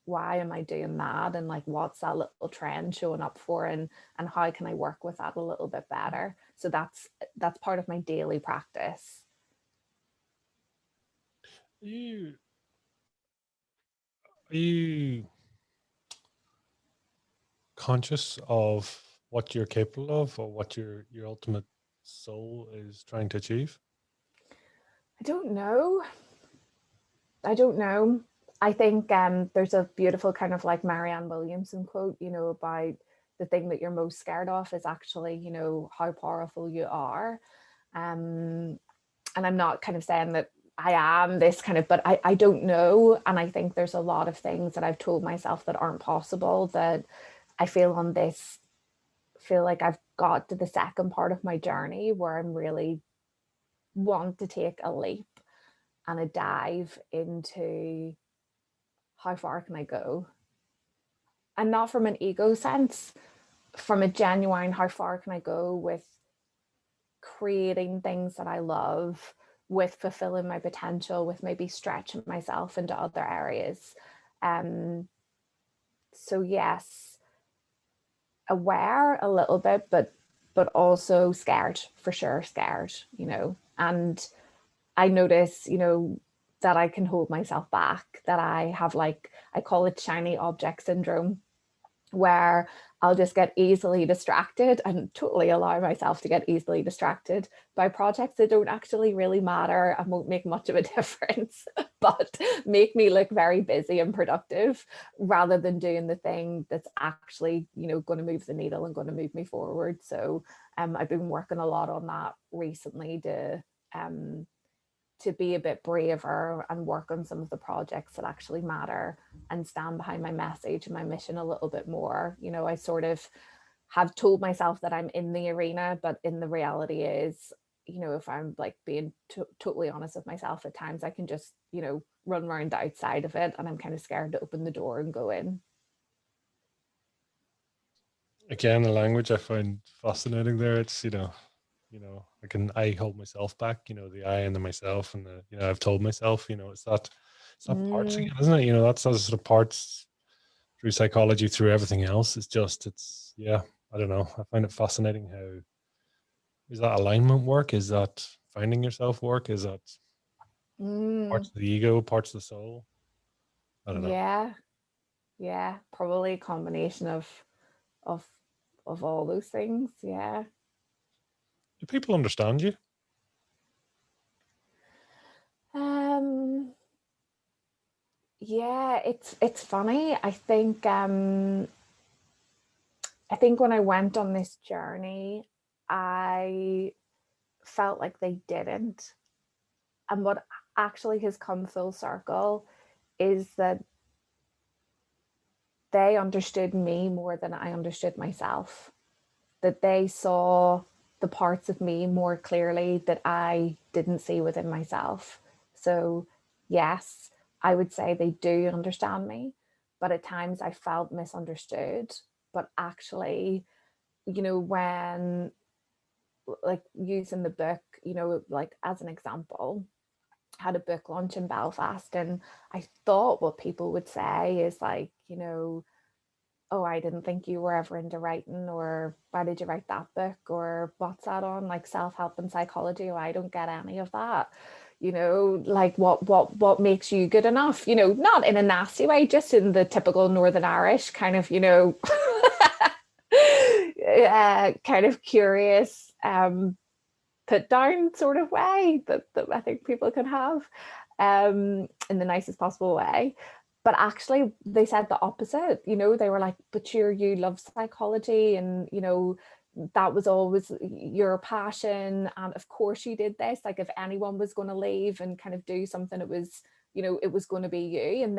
why am I doing that, and like what's that little trend showing up for, and how can I work with that a little bit better. So that's part of my daily practice. Are you conscious of what you're capable of, or what your ultimate soul is trying to achieve? I don't know. I don't know. I think there's a beautiful kind of like Marianne Williamson quote, you know, about the thing that you're most scared of is actually, you know, how powerful you are. Um, and I'm not kind of saying that I am this kind of, but I don't know. And I think there's a lot of things that I've told myself that aren't possible, that I feel on this, feel like I've got to the second part of my journey where I'm really want to take a leap and a dive into how far can I go? And not from an ego sense, from a genuine how far can I go with creating things that I love, with fulfilling my potential, with maybe stretching myself into other areas. Um, so yes, aware a little bit, but also scared, for sure, scared, you know. And I notice, you know, that I can hold myself back, that I have like, I call it shiny object syndrome, where I'll just get easily distracted and totally allow myself to get easily distracted by projects that don't actually really matter and won't make much of a difference, but make me look very busy and productive, rather than doing the thing that's actually, you know, going to move the needle and going to move me forward. So I've been working a lot on that recently um, to be a bit braver and work on some of the projects that actually matter and stand behind my message and my mission a little bit more. You know, I sort of have told myself that I'm in the arena, but in the reality is, you know, if I'm like being totally honest with myself, at times I can just, you know, run around the outside of it and I'm kind of scared to open the door and go in. Again, the language I find fascinating there. It's, I hold myself back, the I and the myself and the, I've told myself, it's that parts Mm, again, isn't it? That's those sort of parts through psychology, through everything else. Yeah, I don't know. I find it fascinating how, is that alignment work? Is that finding yourself work? Is that parts mm, of the ego, parts of the soul? I don't know. yeah, yeah, probably a combination of of all those things. Yeah. Do people understand you? Um, yeah, it's funny. I think when I went on this journey, I felt like they didn't. And what actually has come full circle is that they understood me more than I understood myself. That they saw the parts of me more clearly that I didn't see within myself. So, yes, I would say they do understand me, but at times I felt misunderstood. But actually, you know, when like using the book, you know, like as an example, had a book launch in Belfast, and I thought what people would say is like, you know, oh, I didn't think you were ever into writing, or why did you write that book, or what's that on, like self-help and psychology? Oh, I don't get any of that. You know, like what makes you good enough? You know, not in a nasty way, just in the typical Northern Irish kind of, you know, kind of curious, put down sort of way that I think people can have, in the nicest possible way. But actually, they said the opposite. You know, they were like, "But you love psychology, and you know, that was always your passion, and of course you did this. Like, if anyone was going to leave and kind of do something, it was, you know, it was going to be you." And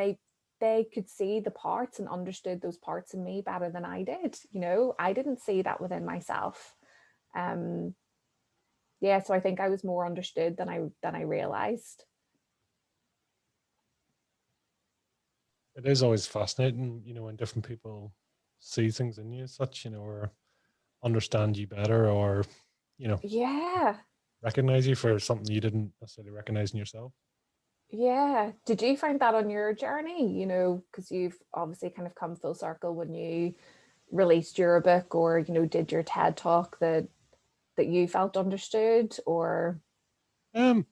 they could see the parts and understood those parts in me better than I did. You know, I didn't see that within myself. Um, yeah, so I think I was more understood than I realized. It is always fascinating, when different people see things in you as such, or understand you better, or, you know, Yeah, recognize you for something you didn't necessarily recognize in yourself. yeah. Did you find that on your journey? You know, because you've obviously kind of come full circle when you released your book, or you know, did your TED talk, that you felt understood, or Um,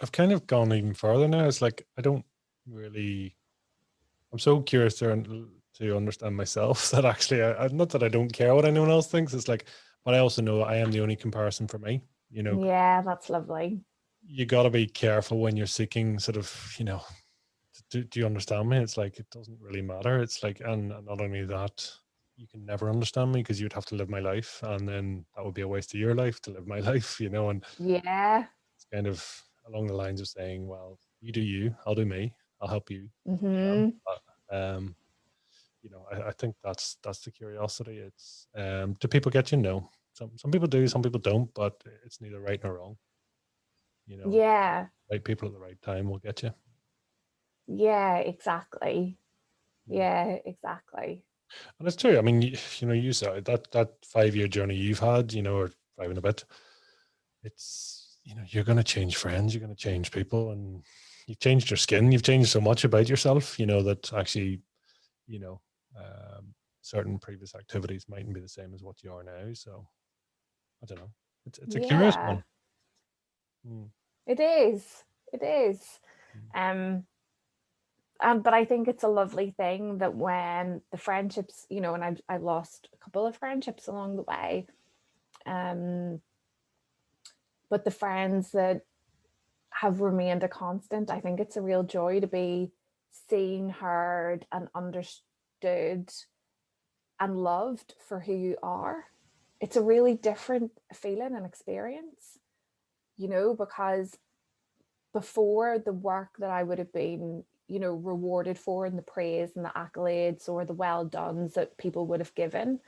I've kind of gone even further now. It's like I don't really. I'm so curious to understand myself that actually, not that I don't care what anyone else thinks. It's like, but I also know I am the only comparison for me. yeah, that's lovely. You got to be careful when you're seeking sort of, do you understand me? It's like, it doesn't really matter. It's like, and not only that, you can never understand me because you'd have to live my life, and then that would be a waste of your life to live my life, and Yeah. it's kind of along the lines of saying, well, you do you, I'll do me, I'll help you, Mm-hmm. but, I think that's the curiosity. It's, do people get you? No. Some people do, some people don't, but it's neither right nor wrong. Yeah. Right people at the right time will get you. Yeah, exactly. Mm. Yeah, exactly. And it's true. I mean, you said that 5-year journey you've had, or five and a bit. It's, you're going to change friends, you're going to change people, and you've changed your skin. You've changed so much about yourself, that actually, you know, um, certain previous activities mightn't be the same as what you are now. So I don't know. It's a curious Yeah, one. Mm, it is. It is. mm, Um, and but I think it's a lovely thing that when the friendships, and I've lost a couple of friendships along the way. Um, but the friends that have remained a constant, I think it's a real joy to be seen, heard, and understood and loved for who you are. It's a really different feeling and experience, because before, the work that I would have been, rewarded for, and the praise and the accolades or the well dones that people would have given,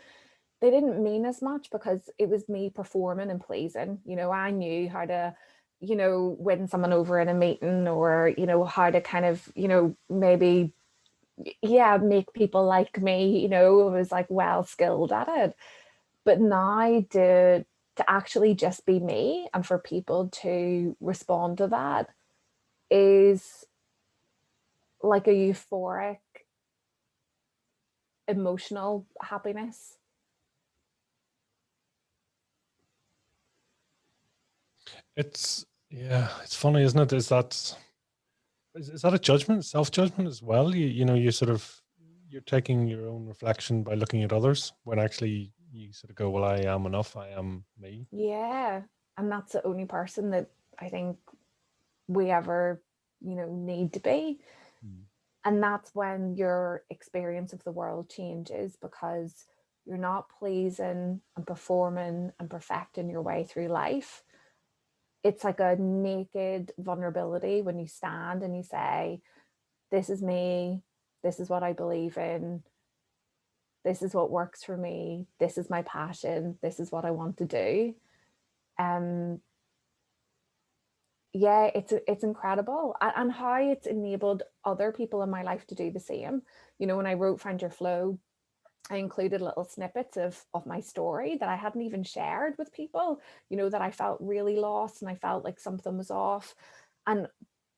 they didn't mean as much because it was me performing and pleasing. I knew how to, win someone over in a meeting, or, how to kind of, maybe, yeah, make people like me. I was like well skilled at it. But now to actually just be me and for people to respond to that is like a euphoric emotional happiness. it's, yeah, it's funny, isn't it? Is that a judgment, self judgment as well? You sort of, you're taking your own reflection by looking at others, when actually you sort of go, well, I am enough. I am me. Yeah. And that's the only person that I think we ever, need to be. Mm. And that's when your experience of the world changes, because you're not pleasing and performing and perfecting your way through life. It's like a naked vulnerability when you stand and you say, this is me, this is what I believe in, this is what works for me, this is my passion, this is what I want to do. Um, yeah, it's incredible, and how it's enabled other people in my life to do the same. When I wrote Find Your Flow, I included little snippets of my story that I hadn't even shared with people, that I felt really lost and I felt like something was off. And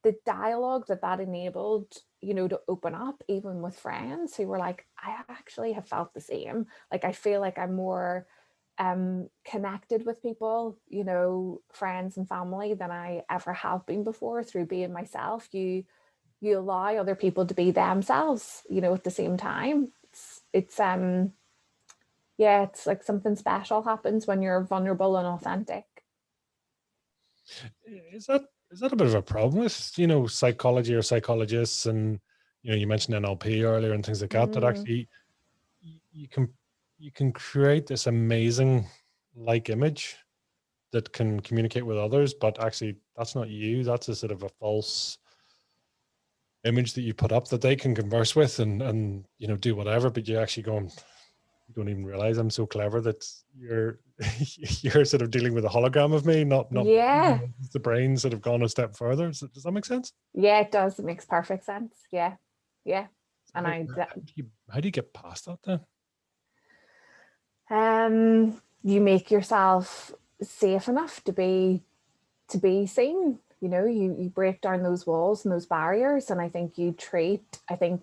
the dialogue that enabled, to open up, even with friends who were like, I actually have felt the same. Like, I feel like I'm more connected with people, friends and family, than I ever have been before, through being myself. You allow other people to be themselves, at the same time. It's yeah, it's like something special happens when you're vulnerable and authentic. Is that a bit of a problem with, psychology or psychologists? And you mentioned NLP earlier and things like that, that Mm, actually, you can create this amazing like image that can communicate with others, but actually that's not you. That's a sort of a false image that you put up that they can converse with, and do whatever, but you actually go, you don't even realize I'm so clever that you're you're sort of dealing with a hologram of me, not yeah, the brain sort of gone a step further. Does that make sense? yeah, it does. It makes perfect sense. Yeah, yeah. So And how do you get past that then? you make yourself safe enough to be seen. You break down those walls and those barriers, and I think I think,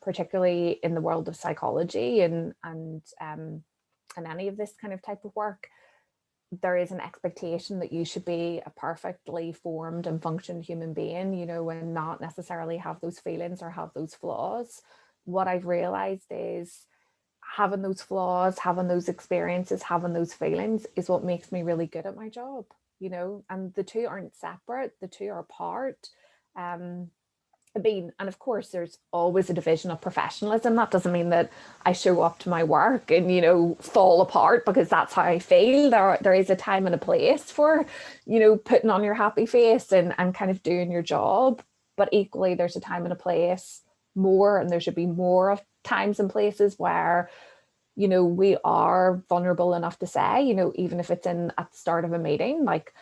particularly in the world of psychology and any of this kind of type of work, there is an expectation that you should be a perfectly formed and functioned human being, and not necessarily have those feelings or have those flaws. What I've realized is having those flaws, having those experiences, having those feelings is what makes me really good at my job, and the two aren't separate, the two are part. Um, I mean, and of course, there's always a division of professionalism. That doesn't mean that I show up to my work and, fall apart because that's how I feel. There is a time and a place for, putting on your happy face and kind of doing your job. But equally, there's a time and a place more, and there should be more of times and places where, we are vulnerable enough to say, even if it's at the start of a meeting, like,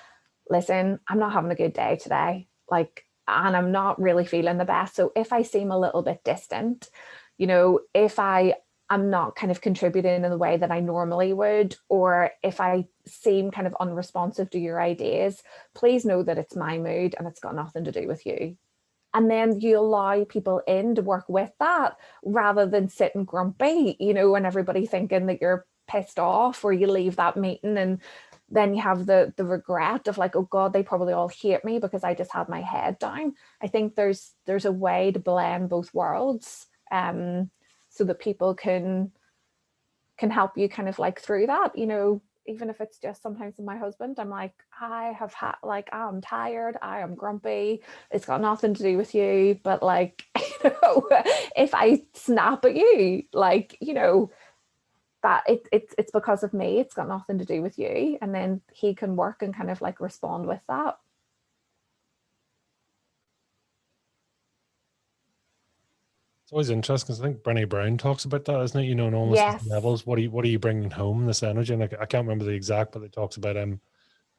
listen, I'm not having a good day today. Like, and I'm not really feeling the best. So if I seem a little bit distant, if I'm not kind of contributing in the way that I normally would, or if I seem kind of unresponsive to your ideas, please know that it's my mood and it's got nothing to do with you. And then you allow people in to work with that rather than sitting grumpy, and everybody thinking that you're pissed off, or you leave that meeting and then you have the regret of like, oh God, they probably all hate me because I just had my head down. I think there's a way to blend both worlds, so that people can help you kind of like through that, even if it's just sometimes with my husband, I'm like, I have had, like, I'm tired, I am grumpy, it's got nothing to do with you. But like, if I snap at you, like, that it's because of me, it's got nothing to do with you. And then he can work and kind of like respond with that. It's always interesting because I think Brené Brown talks about that, isn't it? In almost Yes. levels. What are you bringing home? This energy, and I can't remember the exact, but it talks about I'm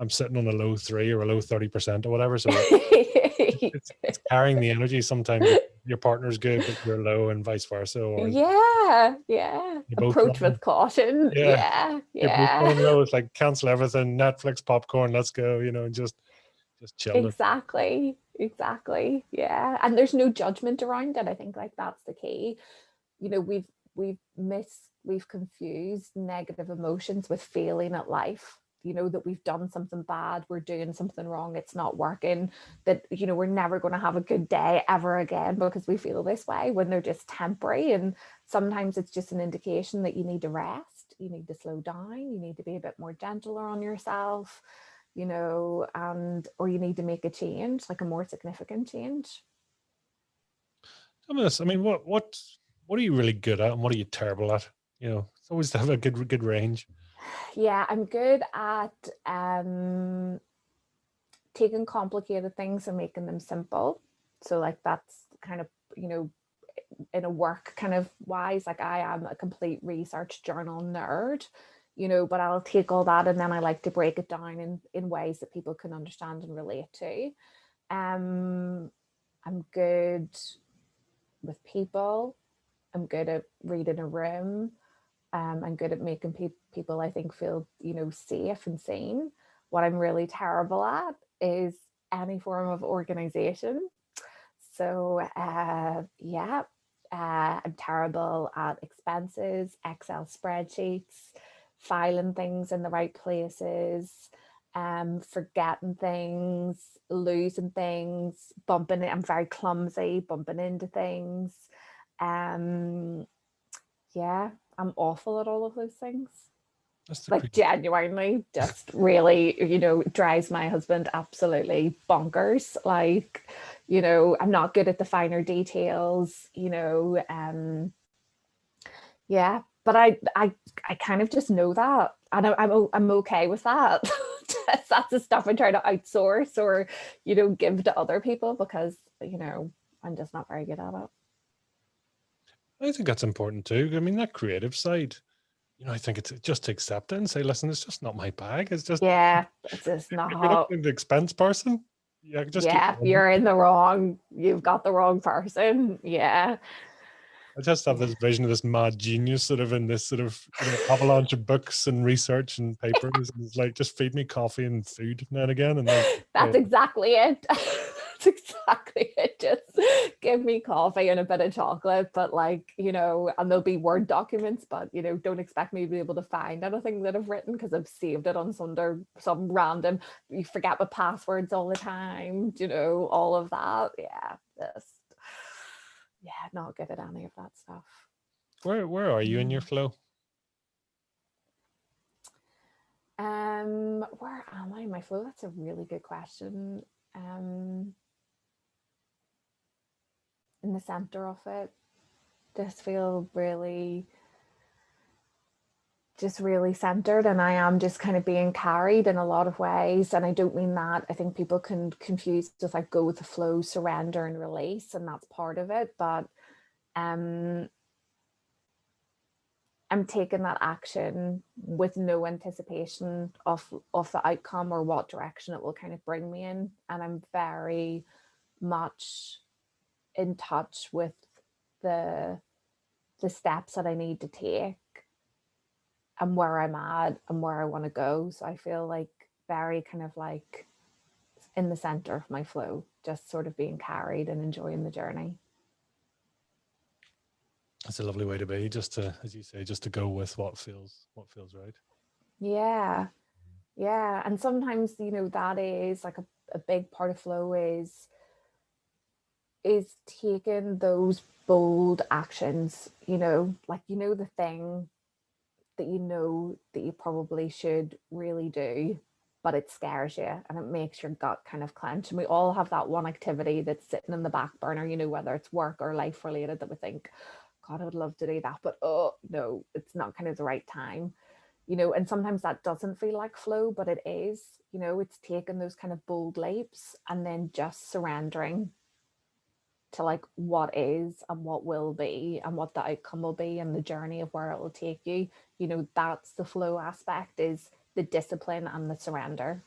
sitting on a low 3 or a low 30% or whatever. So it's carrying the energy. Sometimes your partner's good, but you're low, and vice versa, or yeah, you both approach run. with caution. Yeah, Yeah, you're both yeah. running low. It's like cancel everything, Netflix, popcorn, let's go. And just chilling. Exactly, yeah. And there's no judgment around it. I think like that's the key. We've confused negative emotions with failing at life. That we've done something bad, we're doing something wrong, it's not working, that we're never going to have a good day ever again because we feel this way, when they're just temporary. And sometimes it's just an indication that you need to rest, you need to slow down, you need to be a bit more gentler on yourself, and or you need to make a change, like a more significant change. Tell me this. I mean, what are you really good at, and what are you terrible at? It's always to have a good range. Yeah, I'm good at taking complicated things and making them simple. So like that's kind of, in a work kind of wise, like I am a complete research journal nerd, but I'll take all that and then I like to break it down in ways that people can understand and relate to. I'm good with people. I'm good at reading a room. I'm good at making people, I think, feel, safe and seen. What I'm really terrible at is any form of organization. So, yeah, I'm terrible at expenses, Excel spreadsheets, filing things in the right places, forgetting things, losing things, bumping it. I'm very clumsy, bumping into things. Um, yeah, I'm awful at all of those things. That's the Like crazy. genuinely just really, drives my husband absolutely bonkers. Like, I'm not good at the finer details, yeah, but I kind of just know that, and I'm okay with that. That's the stuff I try to outsource or, give to other people because, I'm just not very good at it. I think that's important too. I mean, that creative side. I think it's just to accept it and say, listen, it's just not my bag. It's just Yeah, it's just if you're not. looking at the expense person, yeah, just keep Yeah, going. you're you've got the wrong person. Yeah. I just have Yeah. this vision of this mad genius sort of in this sort of avalanche of books and research and papers. And it's like, just feed me coffee and food now and again. And then, That's exactly it. That's exactly it. Just give me coffee and a bit of chocolate, but like, and there'll be Word documents, but don't expect me to be able to find anything that I've written because I've saved it on some random, you forget my passwords all the time, all of that. Yeah. Just yeah, not good at any of that stuff. where are you in your Mm. flow? Where am I in my flow? That's a really good question. Um, in the center of it. Just feel really, just really centered, and I am just kind of being carried in a lot of ways. And I don't mean that, I think people can confuse just like go with the flow, surrender and release, and that's part of it. But I'm taking that action with no anticipation of the outcome or what direction it will kind of bring me in. And I'm very much in touch with the steps that I need to take and where I'm at and where I want to go. So I feel like very kind of like in the center of my flow, just sort of being carried and enjoying the journey. That's a lovely way to be, just to, as you say, just to go with what feels right. Yeah. Yeah. And sometimes, you know, that is like a big part of flow is taking those bold actions, you know, like, you know, the thing that you know that you probably should really do, but it scares you and it makes your gut kind of clench. And we all have that one activity that's sitting in the back burner, you know, whether it's work or life related, that we think, God, I would love to do that, but oh no, it's not kind of the right time, you know. And sometimes that doesn't feel like flow, but it is, you know. It's taking those kind of bold leaps and then just surrendering to like what is and what will be and what the outcome will be and the journey of where it will take you. You know, that's the flow aspect, is the discipline and the surrender.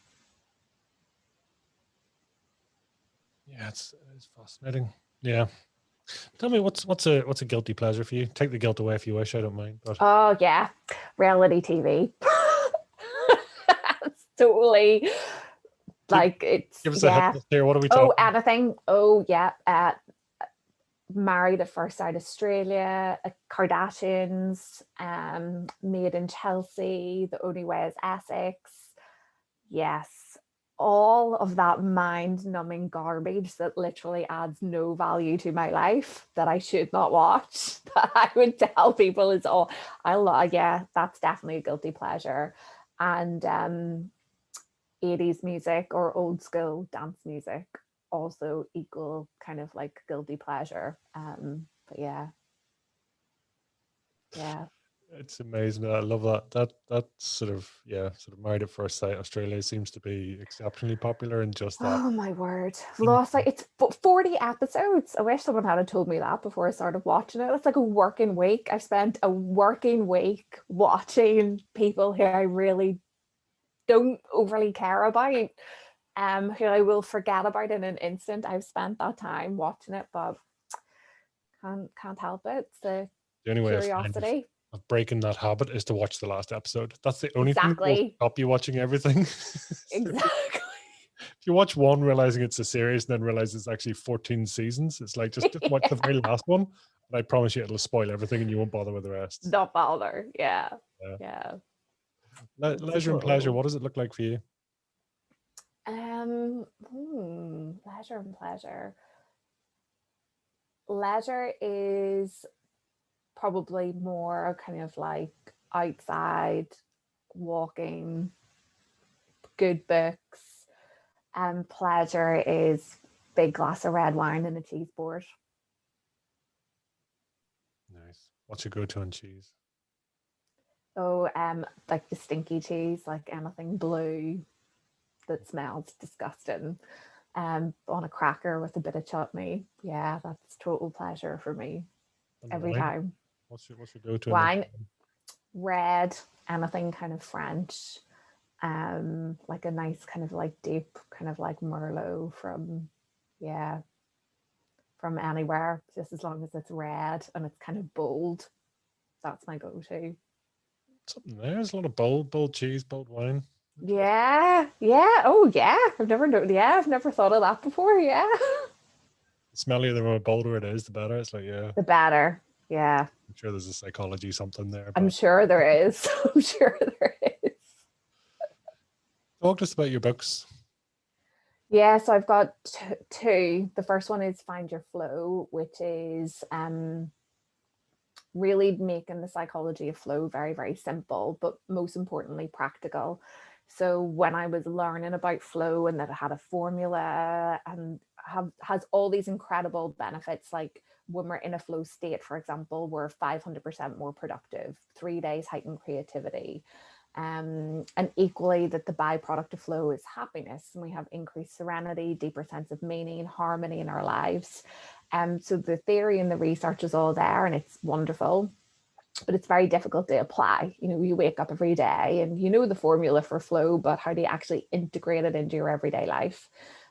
Yeah, it's fascinating. Yeah. Tell me, what's a guilty pleasure for you? Take the guilt away if you wish. I don't mind. But Oh yeah, reality TV. It's totally give, like, it's, give us a hint yeah. here. What are we Oh, talking? anything. Oh yeah. Married at First Sight Australia, Kardashians, Made in Chelsea, The Only Way is Essex. Yes, all of that mind numbing garbage that literally adds no value to my life, that I should not watch, that I would tell people is all I love. Yeah, that's definitely a guilty pleasure. And 80s music or old school dance music, also equal kind of like guilty pleasure. But yeah, yeah. It's amazing. I love that. That sort of, yeah, sort of Married at First Sight Australia seems to be exceptionally popular in just that. Oh my word. I've lost, like, it's 40 episodes. I wish someone had told me that before I started watching it. It's like a working week. I've spent a working week watching people who I really don't overly care about, who I will forget about in an instant. I've spent that time watching it, but can't help it. It's the The only way I find curiosity. of breaking that habit is to watch the last episode. That's the only thing that will Exactly. stop you watching everything. So Exactly. if you watch one, realizing it's a series, and then realize it's actually 14 seasons, it's like just watch the very last one. And I promise you, it'll spoil everything, and you won't bother with the rest. Not bother. Yeah. Yeah. Yeah. It's a Leisure and pleasure. total. What does it look like for you? Leisure and pleasure. Leisure is probably more kind of like outside, walking, good books. And pleasure is big glass of red wine and a cheese board. Nice. What's your go-to on cheese? Oh, like the stinky cheese, like anything blue that smells disgusting. On a cracker with a bit of chutney. Yeah, that's total pleasure for me And every wine. time. What's your go-to on the Wine, wine? red, anything kind of French, like a nice kind of like deep kind of like Merlot from, yeah, from anywhere, just as long as it's red and it's kind of bold. That's my go-to. Something there. There's a lot of bold cheese, bold wine. Interesting. Yeah, yeah. Oh yeah. I've never thought of that before. Yeah. The smellier, the bolder it is, the better. It's like, yeah, The better. Yeah. I'm sure there's a psychology something there. I'm But sure there is. I'm sure there is. talk to us about your books. Yeah, so I've got two. The first one is Find Your Flow, which is really making the psychology of flow very, very simple, but most importantly, practical. So when I was learning about flow and that it had a formula and has all these incredible benefits like when we're in a flow state, for example, we're 500% more productive, 3 days heightened creativity. And equally that the byproduct of flow is happiness, and we have increased serenity, deeper sense of meaning, harmony in our lives. So the theory and the research is all there, and it's wonderful, but it's very difficult to apply. You wake up every day and you know the formula for flow, but how do you actually integrate it into your everyday life?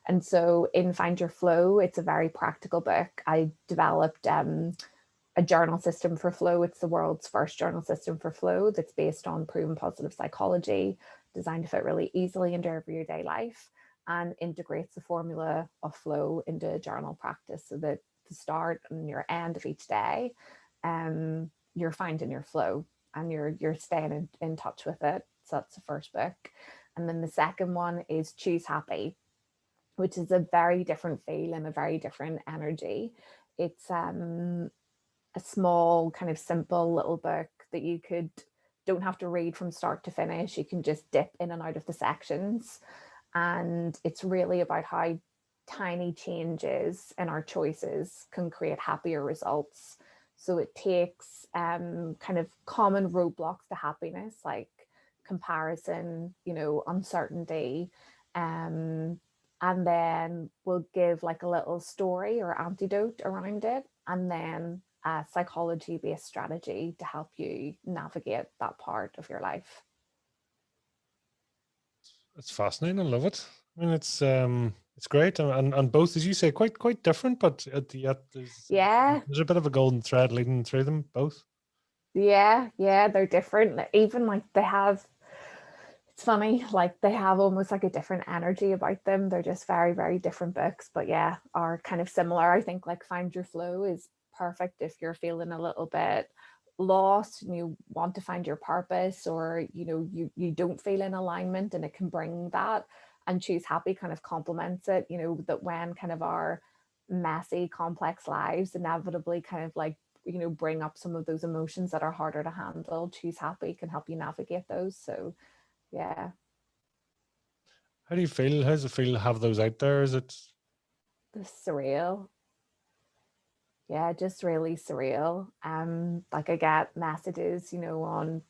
And so in Find Your Flow, it's a very practical book. I developed a journal system for flow. It's the world's first journal system for flow that's based on proven positive psychology, designed to fit really easily into everyday life, and integrates the formula of flow into journal practice, so that the start and your end of each day, you're finding your flow and you're staying in touch with it. So that's the first book. And then the second one is Choose Happy, which is a very different feel and a very different energy. It's a small, kind of simple little book that you don't have to read from start to finish. You can just dip in and out of the sections. And it's really about how tiny changes in our choices can create happier results. So it takes kind of common roadblocks to happiness, like comparison, uncertainty, and then we'll give like a little story or antidote around it, and then a psychology based strategy to help you navigate that part of your life. It's fascinating. I love it. I mean, it's great, and both, as you say, quite different, but yet there's a bit of a golden thread leading through them both. Yeah, they're different. Even like it's funny, like they have almost like a different energy about them. They're just very, very different books, but yeah, are kind of similar. I think like Find Your Flow is perfect if you're feeling a little bit lost and you want to find your purpose, or you don't feel in alignment, and it can bring that. And Choose Happy kind of complements it, that when kind of our messy, complex lives inevitably kind of like bring up some of those emotions that are harder to handle, Choose Happy can help you navigate those. So yeah. How do you feel? How does it feel to have those out there? Is it surreal? Yeah, just really surreal. Like I get messages, on,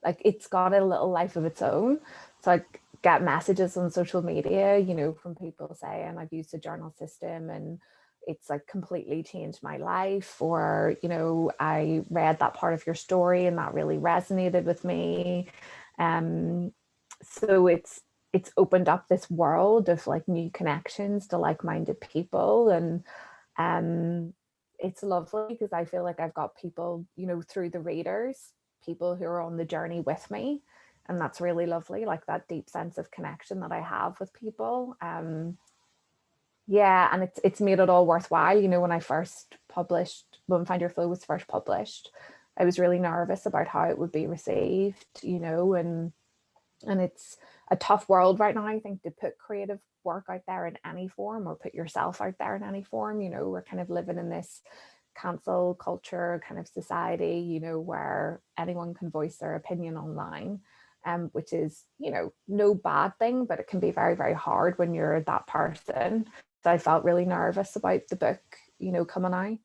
like, it's got a little life of its own. So I get messages on social media, from people saying I've used the journal system and it's like completely changed my life, or I read that part of your story and that really resonated with me. So it's opened up this world of like new connections to like-minded people, and it's lovely because I feel like I've got people, through the readers, people who are on the journey with me, and that's really lovely, like that deep sense of connection that I have with people. Yeah, and it's made it all worthwhile. When Find Your Flow was first published, I was really nervous about how it would be received, and it's a tough world right now, I think, to put creative work out there in any form, or put yourself out there in any form. We're kind of living in this cancel culture kind of society, where anyone can voice their opinion online, which is, no bad thing, but it can be very, very hard when you're that person. So I felt really nervous about the book, coming out.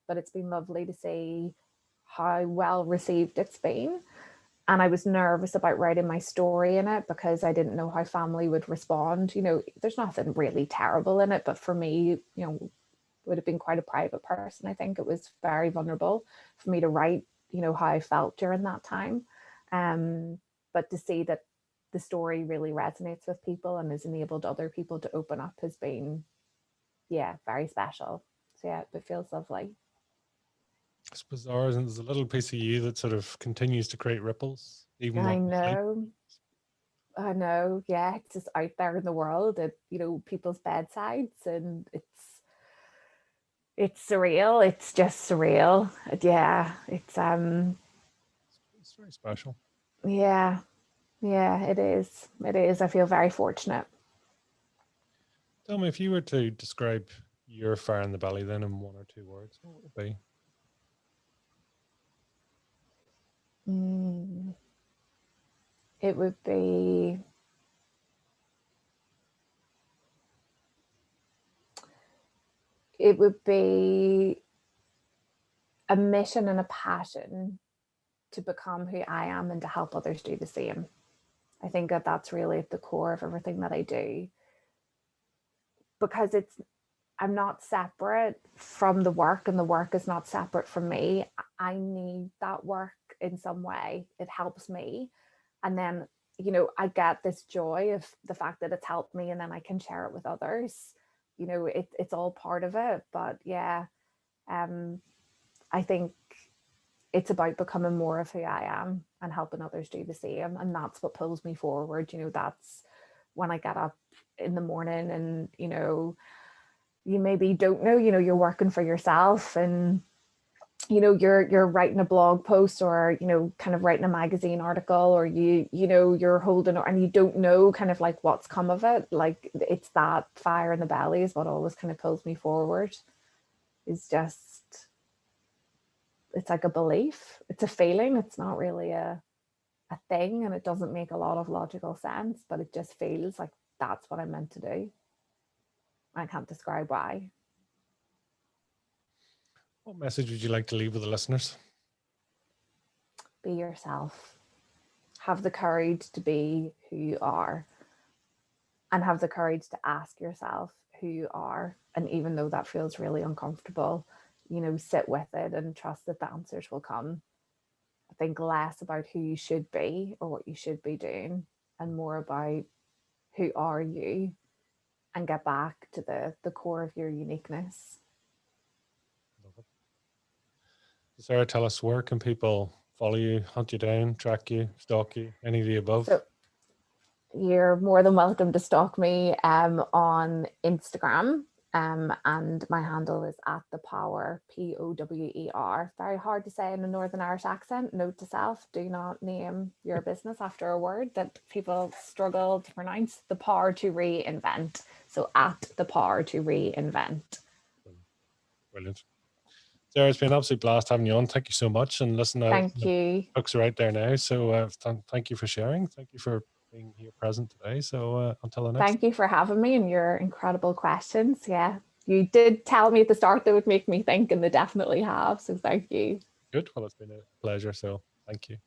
But it's been lovely to see how well received it's been. And I was nervous about writing my story in it because I didn't know how family would respond. There's nothing really terrible in it, but for me, would have been quite a private person. I think it was very vulnerable for me to write, how I felt during that time. But to see that the story really resonates with people and has enabled other people to open up has been, yeah, very special. So yeah, it feels lovely. It's bizarre, and there's a little piece of you that sort of continues to create ripples, even I when you sleep. know. I know, yeah, it's just out there in the world at, people's bedsides, and it's surreal. It's just surreal. Yeah, It's very special. yeah, it is. It is. I feel very fortunate. Tell me, if you were to describe your fire in the belly then in one or two words, what would it be? It would be a mission and a passion to become who I am and to help others do the same. I think that that's really at the core of everything that I do, because I'm not separate from the work and the work is not separate from me. I need that work in some way. It helps me. And then, I get this joy of the fact that it's helped me, and then I can share it with others. It's all part of it. But yeah, I think it's about becoming more of who I am and helping others do the same. And that's what pulls me forward. That's when I get up in the morning and, you maybe don't know, you're working for yourself, and you're writing a blog post, or kind of writing a magazine article, or you're holding, and you don't know kind of like what's come of it. Like, it's that fire in the belly is what always kind of pulls me forward. Is just, it's like a belief, it's a feeling, it's not really a thing, and it doesn't make a lot of logical sense, but it just feels like that's what I'm meant to do. I can't describe why. What message would you like to leave with the listeners? Be yourself. Have the courage to be who you are, and have the courage to ask yourself who you are. And even though that feels really uncomfortable, sit with it and trust that the answers will come. I think less about who you should be or what you should be doing, and more about who are you, and get back to the core of your uniqueness. Sarah, tell us, where can people follow you, hunt you down, track you, stalk you, any of the above? So you're more than welcome to stalk me on Instagram. And my handle is @thepower, POWER. Very hard to say in a Northern Irish accent. Note to self: do not name your business after a word that people struggle to pronounce. The power to reinvent. So @thepower to reinvent. Brilliant. Sarah, it's been an absolute blast having you on. Thank you so much. And listen, Thank you. books are out there now. So thank you for sharing. Thank you for being here present today. So until the next. Thank you for having me and your incredible questions. Yeah, you did tell me at the start that would make me think, and they definitely have. So thank you. Good. Well, it's been a pleasure. So thank you.